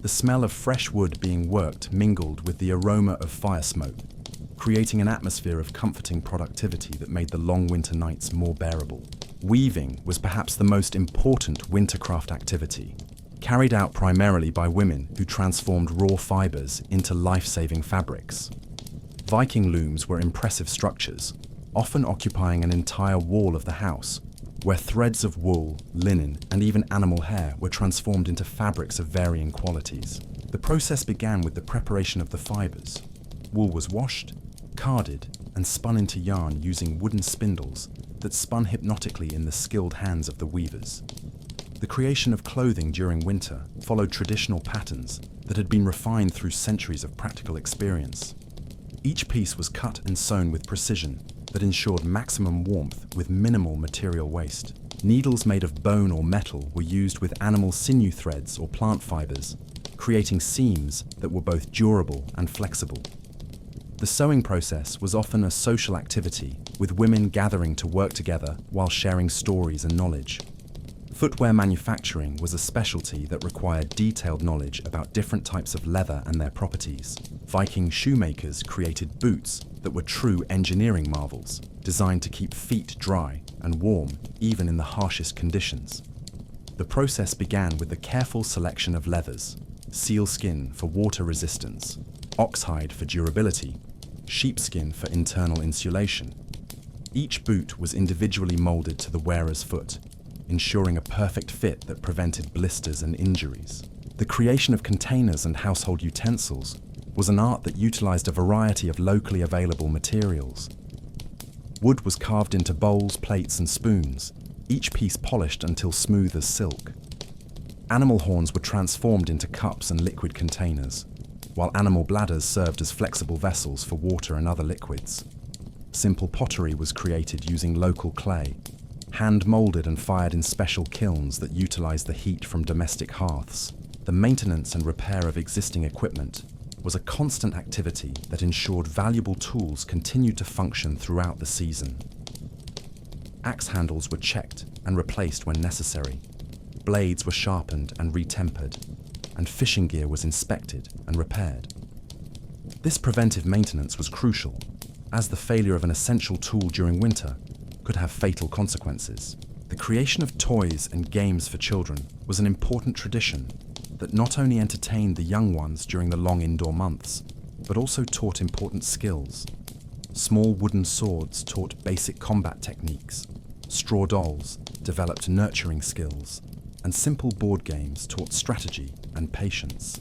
The smell of fresh wood being worked mingled with the aroma of fire smoke, creating an atmosphere of comforting productivity that made the long winter nights more bearable. Weaving was perhaps the most important wintercraft activity, carried out primarily by women who transformed raw fibers into life-saving fabrics. Viking looms were impressive structures, often occupying an entire wall of the house, where threads of wool, linen, and even animal hair were transformed into fabrics of varying qualities. The process began with the preparation of the fibers. Wool was washed, carded, and spun into yarn using wooden spindles that spun hypnotically in the skilled hands of the weavers. The creation of clothing during winter followed traditional patterns that had been refined through centuries of practical experience. Each piece was cut and sewn with precision that ensured maximum warmth with minimal material waste. Needles made of bone or metal were used with animal sinew threads or plant fibers, creating seams that were both durable and flexible. The sewing process was often a social activity, with women gathering to work together while sharing stories and knowledge. Footwear manufacturing was a specialty that required detailed knowledge about different types of leather and their properties. Viking shoemakers created boots that were true engineering marvels, designed to keep feet dry and warm even in the harshest conditions. The process began with the careful selection of leathers: sealskin for water resistance, oxhide for durability, sheepskin for internal insulation. Each boot was individually molded to the wearer's foot, ensuring a perfect fit that prevented blisters and injuries. The creation of containers and household utensils was an art that utilized a variety of locally available materials. Wood was carved into bowls, plates, and spoons, each piece polished until smooth as silk. Animal horns were transformed into cups and liquid containers, while animal bladders served as flexible vessels for water and other liquids. Simple pottery was created using local clay, hand-molded and fired in special kilns that utilized the heat from domestic hearths. The maintenance and repair of existing equipment was a constant activity that ensured valuable tools continued to function throughout the season. Axe handles were checked and replaced when necessary. Blades were sharpened and retempered, and fishing gear was inspected and repaired. This preventive maintenance was crucial, as the failure of an essential tool during winter could have fatal consequences. The creation of toys and games for children was an important tradition that not only entertained the young ones during the long indoor months, but also taught important skills. Small wooden swords taught basic combat techniques, straw dolls developed nurturing skills, and simple board games taught strategy and patience.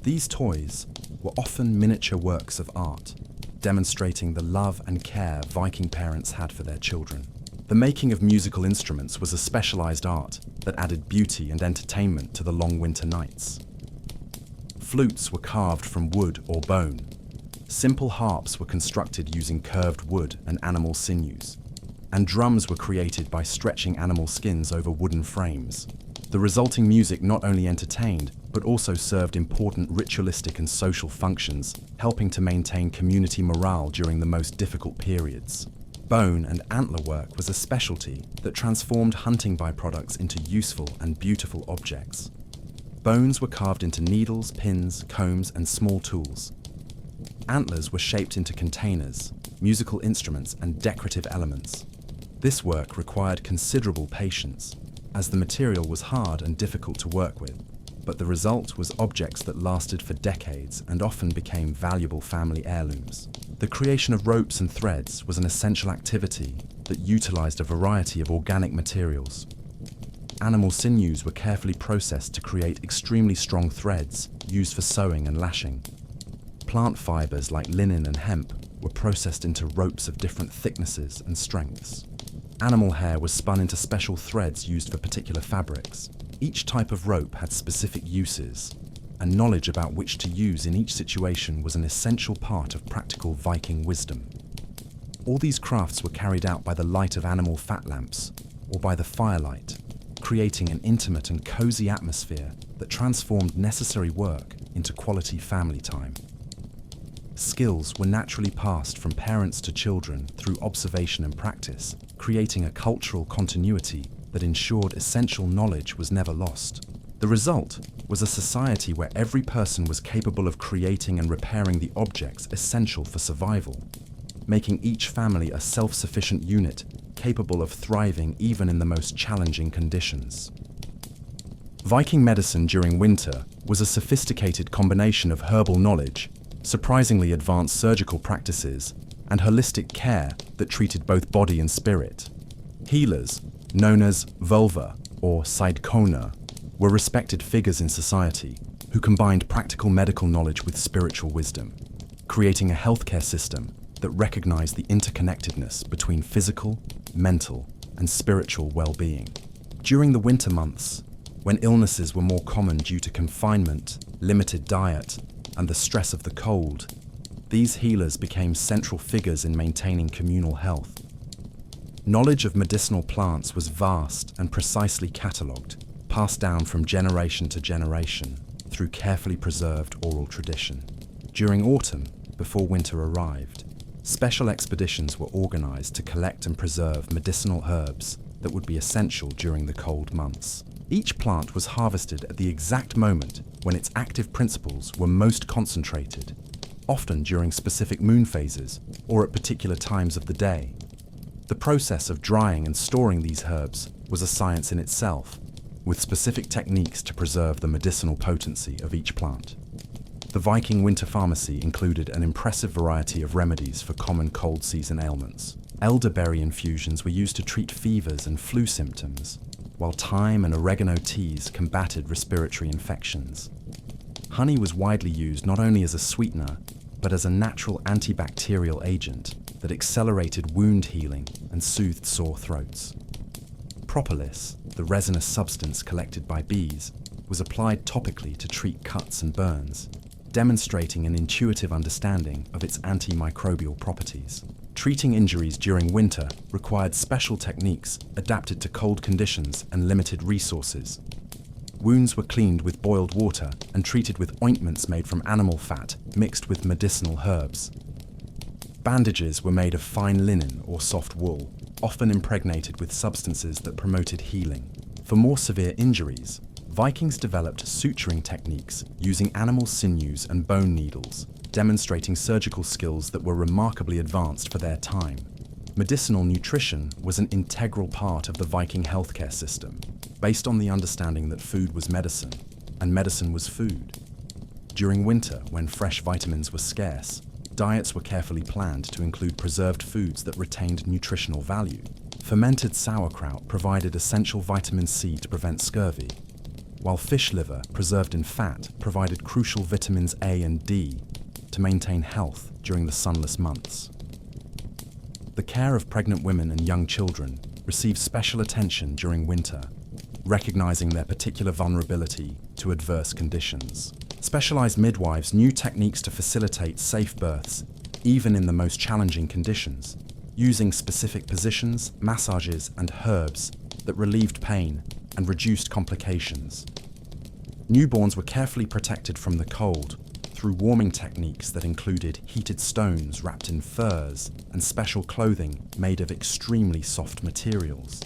These toys were often miniature works of art, demonstrating the love and care Viking parents had for their children. The making of musical instruments was a specialized art that added beauty and entertainment to the long winter nights. Flutes were carved from wood or bone. Simple harps were constructed using curved wood and animal sinews, and drums were created by stretching animal skins over wooden frames. The resulting music not only entertained, but also served important ritualistic and social functions, helping to maintain community morale during the most difficult periods. Bone and antler work was a specialty that transformed hunting byproducts into useful and beautiful objects. Bones were carved into needles, pins, combs, and small tools. Antlers were shaped into containers, musical instruments, and decorative elements. This work required considerable patience, as the material was hard and difficult to work with, but the result was objects that lasted for decades and often became valuable family heirlooms. The creation of ropes and threads was an essential activity that utilized a variety of organic materials. Animal sinews were carefully processed to create extremely strong threads used for sewing and lashing. Plant fibers like linen and hemp were processed into ropes of different thicknesses and strengths. Animal hair was spun into special threads used for particular fabrics. Each type of rope had specific uses, and knowledge about which to use in each situation was an essential part of practical Viking wisdom. All these crafts were carried out by the light of animal fat lamps, or by the firelight, creating an intimate and cozy atmosphere that transformed necessary work into quality family time. Skills were naturally passed from parents to children through observation and practice, creating a cultural continuity that ensured essential knowledge was never lost. The result was a society where every person was capable of creating and repairing the objects essential for survival, making each family a self-sufficient unit capable of thriving even in the most challenging conditions. Viking medicine during winter was a sophisticated combination of herbal knowledge, surprisingly advanced surgical practices, and holistic care that treated both body and spirit. Healers, known as vulva or sidekona, were respected figures in society who combined practical medical knowledge with spiritual wisdom, creating a healthcare system that recognized the interconnectedness between physical, mental, and spiritual well-being. During the winter months, when illnesses were more common due to confinement, limited diet, and the stress of the cold, these healers became central figures in maintaining communal health. Knowledge of medicinal plants was vast and precisely catalogued, passed down from generation to generation through carefully preserved oral tradition. During autumn, before winter arrived, special expeditions were organized to collect and preserve medicinal herbs that would be essential during the cold months. Each plant was harvested at the exact moment when its active principles were most concentrated, often during specific moon phases or at particular times of the day. The process of drying and storing these herbs was a science in itself, with specific techniques to preserve the medicinal potency of each plant. The Viking winter pharmacy included an impressive variety of remedies for common cold season ailments. Elderberry infusions were used to treat fevers and flu symptoms, while thyme and oregano teas combated respiratory infections. Honey was widely used not only as a sweetener, but as a natural antibacterial agent that accelerated wound healing and soothed sore throats. Propolis, the resinous substance collected by bees, was applied topically to treat cuts and burns, demonstrating an intuitive understanding of its antimicrobial properties. Treating injuries during winter required special techniques adapted to cold conditions and limited resources. Wounds were cleaned with boiled water and treated with ointments made from animal fat mixed with medicinal herbs. Bandages were made of fine linen or soft wool, often impregnated with substances that promoted healing. For more severe injuries, Vikings developed suturing techniques using animal sinews and bone needles, demonstrating surgical skills that were remarkably advanced for their time. Medicinal nutrition was an integral part of the Viking healthcare system, based on the understanding that food was medicine, and medicine was food. During winter, when fresh vitamins were scarce, diets were carefully planned to include preserved foods that retained nutritional value. Fermented sauerkraut provided essential vitamin C to prevent scurvy, while fish liver, preserved in fat, provided crucial vitamins A and D to maintain health during the sunless months. The care of pregnant women and young children received special attention during winter, recognizing their particular vulnerability to adverse conditions. Specialized midwives knew techniques to facilitate safe births, even in the most challenging conditions, using specific positions, massages, and herbs that relieved pain and reduced complications. Newborns were carefully protected from the cold through warming techniques that included heated stones wrapped in furs and special clothing made of extremely soft materials.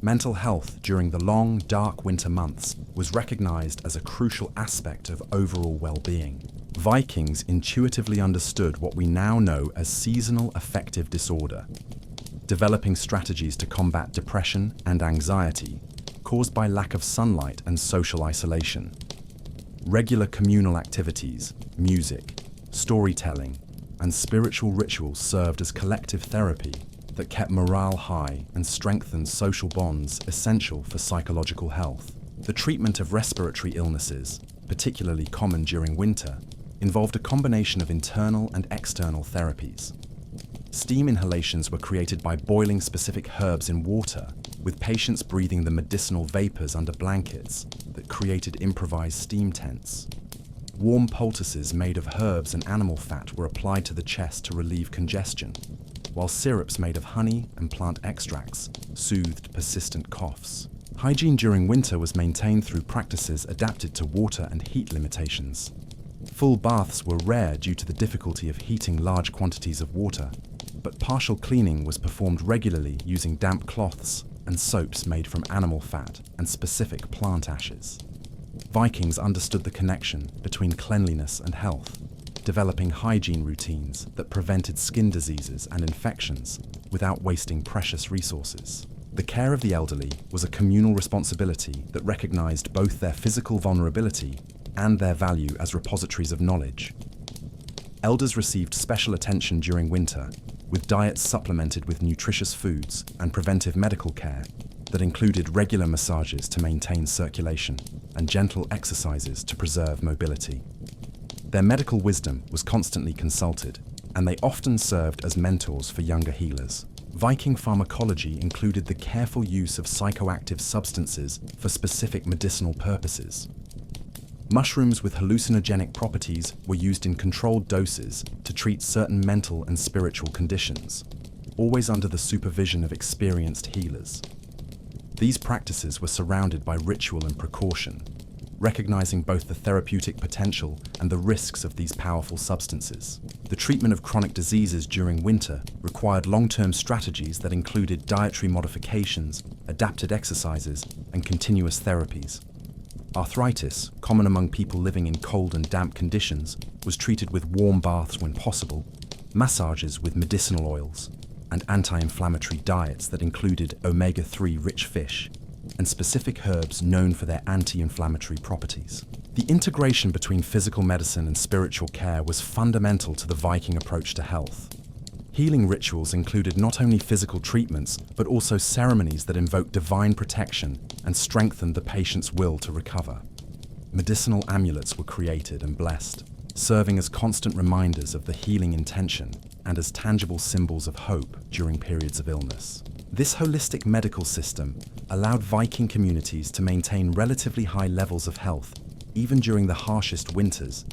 Mental health during the long, dark winter months was recognized as a crucial aspect of overall well-being. Vikings intuitively understood what we now know as seasonal affective disorder, developing strategies to combat depression and anxiety caused by lack of sunlight and social isolation. Regular communal activities, music, storytelling, and spiritual rituals served as collective therapy that kept morale high and strengthened social bonds essential for psychological health. The treatment of respiratory illnesses, particularly common during winter, involved a combination of internal and external therapies. Steam inhalations were created by boiling specific herbs in water, with patients breathing the medicinal vapors under blankets that created improvised steam tents. Warm poultices made of herbs and animal fat were applied to the chest to relieve congestion, while syrups made of honey and plant extracts soothed persistent coughs. Hygiene during winter was maintained through practices adapted to water and heat limitations. Full baths were rare due to the difficulty of heating large quantities of water, but partial cleaning was performed regularly using damp cloths and soaps made from animal fat and specific plant ashes. Vikings understood the connection between cleanliness and health, developing hygiene routines that prevented skin diseases and infections without wasting precious resources. The care of the elderly was a communal responsibility that recognized both their physical vulnerability and their value as repositories of knowledge. Elders received special attention during winter, with diets supplemented with nutritious foods and preventive medical care that included regular massages to maintain circulation and gentle exercises to preserve mobility. Their medical wisdom was constantly consulted, and they often served as mentors for younger healers. Viking pharmacology included the careful use of psychoactive substances for specific medicinal purposes. Mushrooms with hallucinogenic properties were used in controlled doses to treat certain mental and spiritual conditions, always under the supervision of experienced healers. These practices were surrounded by ritual and precaution, recognizing both the therapeutic potential and the risks of these powerful substances. The treatment of chronic diseases during winter required long-term strategies that included dietary modifications, adapted exercises, and continuous therapies. Arthritis, common among people living in cold and damp conditions, was treated with warm baths when possible, massages with medicinal oils, and anti-inflammatory diets that included omega-3 rich fish and specific herbs known for their anti-inflammatory properties. The integration between physical medicine and spiritual care was fundamental to the Viking approach to health. Healing rituals included not only physical treatments, but also ceremonies that invoked divine protection and strengthened the patient's will to recover. Medicinal amulets were created and blessed, serving as constant reminders of the healing intention and as tangible symbols of hope during periods of illness. This holistic medical system allowed Viking communities to maintain relatively high levels of health, even during the harshest winters,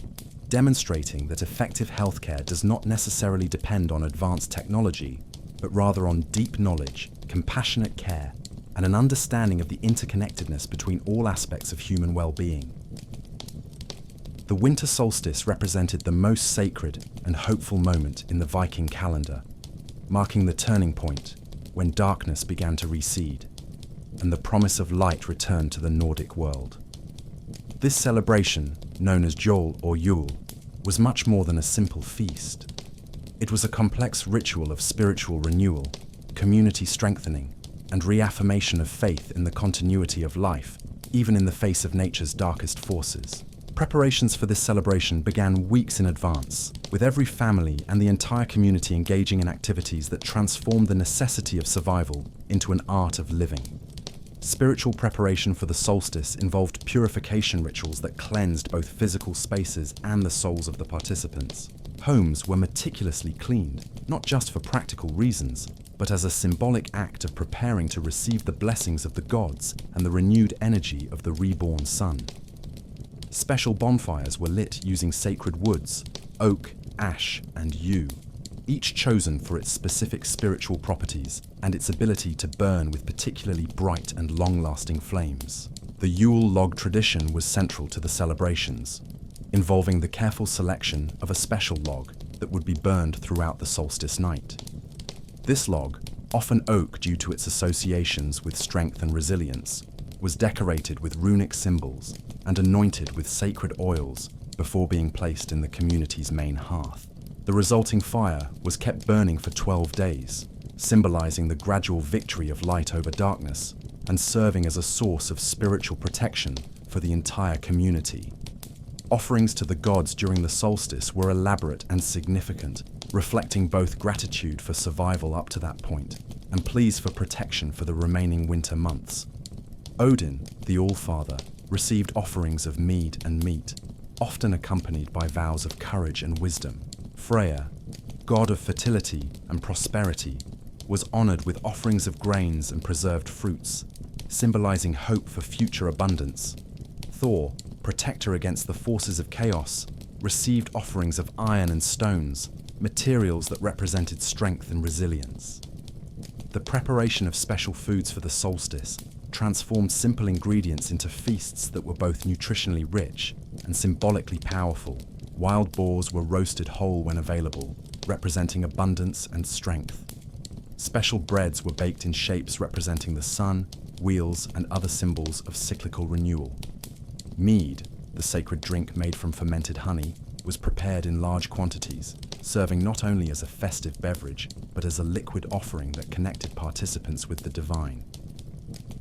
demonstrating that effective healthcare does not necessarily depend on advanced technology, but rather on deep knowledge, compassionate care, and an understanding of the interconnectedness between all aspects of human well-being. The winter solstice represented the most sacred and hopeful moment in the Viking calendar, marking the turning point when darkness began to recede and the promise of light returned to the Nordic world. This celebration, known as Jol or Yule, was much more than a simple feast. It was a complex ritual of spiritual renewal, community strengthening, and reaffirmation of faith in the continuity of life, even in the face of nature's darkest forces. Preparations for this celebration began weeks in advance, with every family and the entire community engaging in activities that transformed the necessity of survival into an art of living. Spiritual preparation for the solstice involved purification rituals that cleansed both physical spaces and the souls of the participants. Homes were meticulously cleaned, not just for practical reasons, but as a symbolic act of preparing to receive the blessings of the gods and the renewed energy of the reborn sun. Special bonfires were lit using sacred woods, oak, ash, and yew, each chosen for its specific spiritual properties and its ability to burn with particularly bright and long-lasting flames. The Yule log tradition was central to the celebrations, involving the careful selection of a special log that would be burned throughout the solstice night. This log, often oak due to its associations with strength and resilience, was decorated with runic symbols and anointed with sacred oils before being placed in the community's main hearth. The resulting fire was kept burning for 12 days, symbolizing the gradual victory of light over darkness and serving as a source of spiritual protection for the entire community. Offerings to the gods during the solstice were elaborate and significant, reflecting both gratitude for survival up to that point and pleas for protection for the remaining winter months. Odin, the All-Father, received offerings of mead and meat, often accompanied by vows of courage and wisdom. Freya, god of fertility and prosperity, was honored with offerings of grains and preserved fruits, symbolizing hope for future abundance. Thor, protector against the forces of chaos, received offerings of iron and stones, materials that represented strength and resilience. The preparation of special foods for the solstice transformed simple ingredients into feasts that were both nutritionally rich and symbolically powerful. Wild boars were roasted whole when available, representing abundance and strength. Special breads were baked in shapes representing the sun, wheels, and other symbols of cyclical renewal. Mead, the sacred drink made from fermented honey, was prepared in large quantities, serving not only as a festive beverage, but as a liquid offering that connected participants with the divine.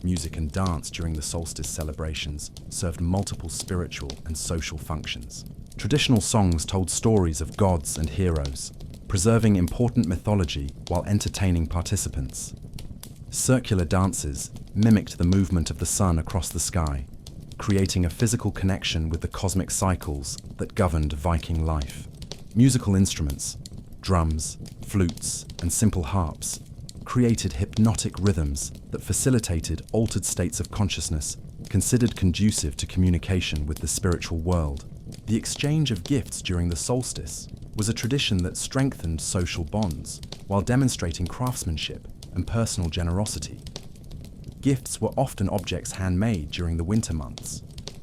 Music and dance during the solstice celebrations served multiple spiritual and social functions. Traditional songs told stories of gods and heroes, preserving important mythology while entertaining participants. Circular dances mimicked the movement of the sun across the sky, creating a physical connection with the cosmic cycles that governed Viking life. Musical instruments, drums, flutes, and simple harps, created hypnotic rhythms that facilitated altered states of consciousness considered conducive to communication with the spiritual world. The exchange of gifts during the solstice was a tradition that strengthened social bonds while demonstrating craftsmanship and personal generosity. Gifts were often objects handmade during the winter months: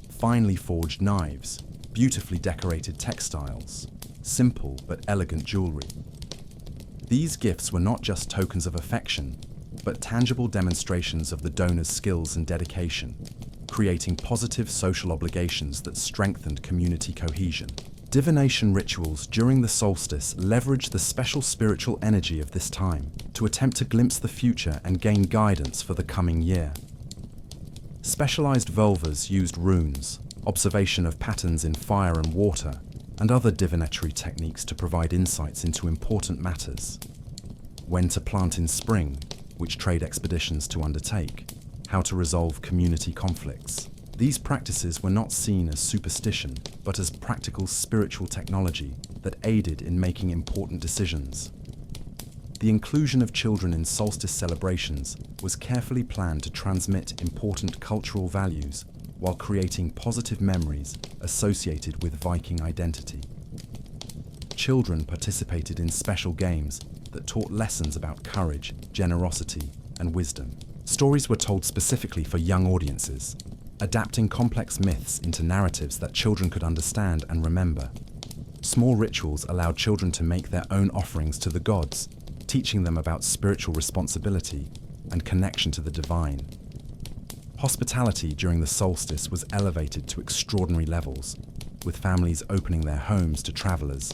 finely forged knives, beautifully decorated textiles, simple but elegant jewelry. These gifts were not just tokens of affection, but tangible demonstrations of the donor's skills and dedication, creating positive social obligations that strengthened community cohesion. Divination rituals during the solstice leveraged the special spiritual energy of this time to attempt to glimpse the future and gain guidance for the coming year. Specialized vulvas used runes, observation of patterns in fire and water, and other divinatory techniques to provide insights into important matters. When to plant in spring, which trade expeditions to undertake, how to resolve community conflicts. These practices were not seen as superstition, but as practical spiritual technology that aided in making important decisions. The inclusion of children in solstice celebrations was carefully planned to transmit important cultural values while creating positive memories associated with Viking identity. Children participated in special games that taught lessons about courage, generosity, and wisdom. Stories were told specifically for young audiences, adapting complex myths into narratives that children could understand and remember. Small rituals allowed children to make their own offerings to the gods, teaching them about spiritual responsibility and connection to the divine. Hospitality during the solstice was elevated to extraordinary levels. with families opening their homes to travelers,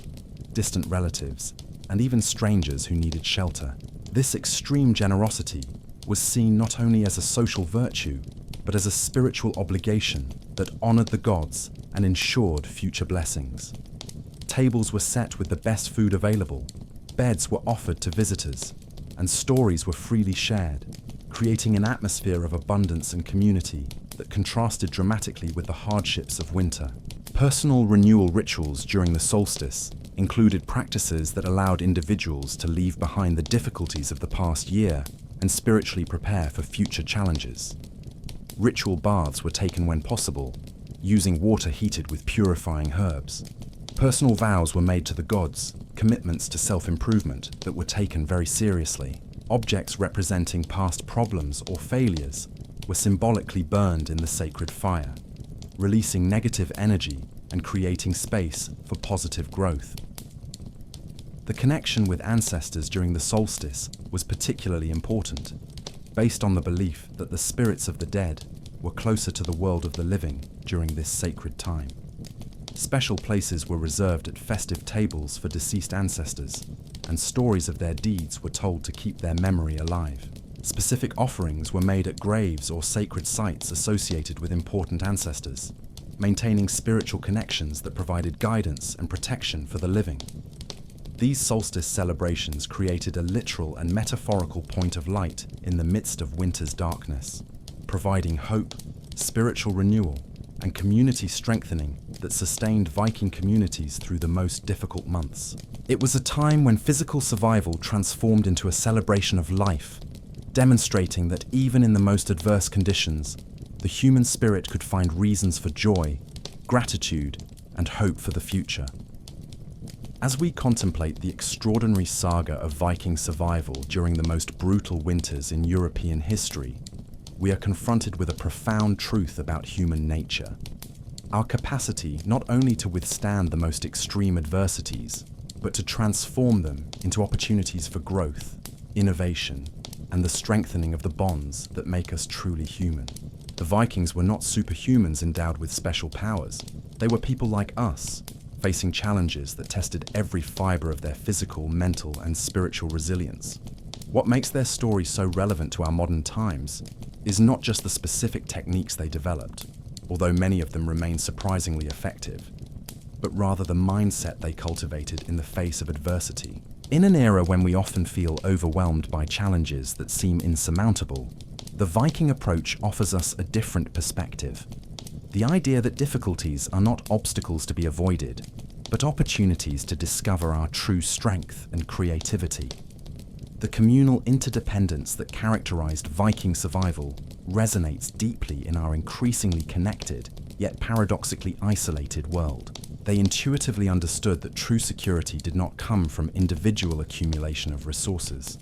distant relatives, and even strangers who needed shelter. This extreme generosity was seen not only as a social virtue, but as a spiritual obligation that honored the gods and ensured future blessings. Tables were set with the best food available, beds were offered to visitors, and stories were freely shared, creating an atmosphere of abundance and community that contrasted dramatically with the hardships of winter. Personal renewal rituals during the solstice included practices that allowed individuals to leave behind the difficulties of the past year and spiritually prepare for future challenges. Ritual baths were taken when possible, using water heated with purifying herbs. Personal vows were made to the gods, commitments to self-improvement that were taken very seriously. Objects representing past problems or failures were symbolically burned in the sacred fire, releasing negative energy and creating space for positive growth. The connection with ancestors during the solstice was particularly important, based on the belief that the spirits of the dead were closer to the world of the living during this sacred time. Special places were reserved at festive tables for deceased ancestors, and stories of their deeds were told to keep their memory alive. Specific offerings were made at graves or sacred sites associated with important ancestors, maintaining spiritual connections that provided guidance and protection for the living. These solstice celebrations created a literal and metaphorical point of light in the midst of winter's darkness, providing hope, spiritual renewal, and community strengthening that sustained Viking communities through the most difficult months. It was a time when physical survival transformed into a celebration of life, demonstrating that even in the most adverse conditions, the human spirit could find reasons for joy, gratitude, and hope for the future. As we contemplate the extraordinary saga of Viking survival during the most brutal winters in European history, we are confronted with a profound truth about human nature. Our capacity not only to withstand the most extreme adversities, but to transform them into opportunities for growth, innovation, and the strengthening of the bonds that make us truly human. The Vikings were not superhumans endowed with special powers. They were people like us, facing challenges that tested every fiber of their physical, mental, and spiritual resilience. What makes their story so relevant to our modern times is not just the specific techniques they developed, although many of them remain surprisingly effective, but rather the mindset they cultivated in the face of adversity. In an era when we often feel overwhelmed by challenges that seem insurmountable, the Viking approach offers us a different perspective. The idea that difficulties are not obstacles to be avoided, but opportunities to discover our true strength and creativity. The communal interdependence that characterized Viking survival resonates deeply in our increasingly connected, yet paradoxically isolated world. They intuitively understood that true security did not come from individual accumulation of resources,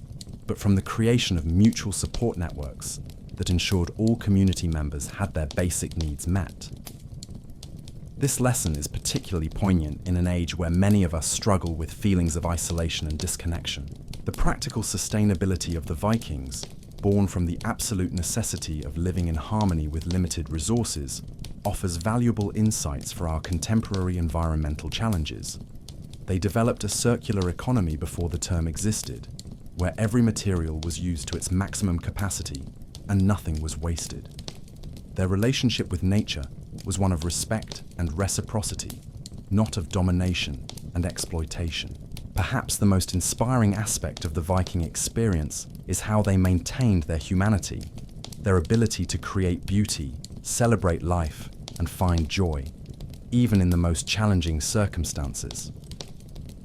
but from the creation of mutual support networks that ensured all community members had their basic needs met. This lesson is particularly poignant in an age where many of us struggle with feelings of isolation and disconnection. The practical sustainability of the Vikings, born from the absolute necessity of living in harmony with limited resources, offers valuable insights for our contemporary environmental challenges. They developed a circular economy before the term existed, where every material was used to its maximum capacity and nothing was wasted. Their relationship with nature was one of respect and reciprocity, not of domination and exploitation. Perhaps the most inspiring aspect of the Viking experience is how they maintained their humanity, their ability to create beauty, celebrate life, and find joy, even in the most challenging circumstances.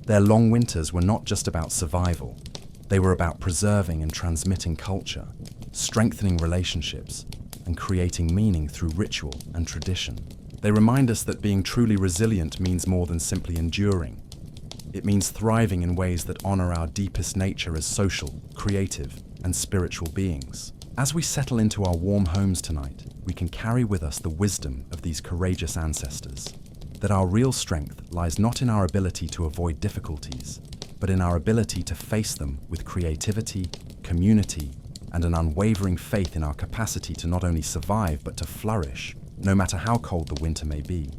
Their long winters were not just about survival, they were about preserving and transmitting culture, strengthening relationships, and creating meaning through ritual and tradition. They remind us that being truly resilient means more than simply enduring. It means thriving in ways that honor our deepest nature as social, creative, and spiritual beings. As we settle into our warm homes tonight, we can carry with us the wisdom of these courageous ancestors, that our real strength lies not in our ability to avoid difficulties, but in our ability to face them with creativity, community, and an unwavering faith in our capacity to not only survive but to flourish, no matter how cold the winter may be.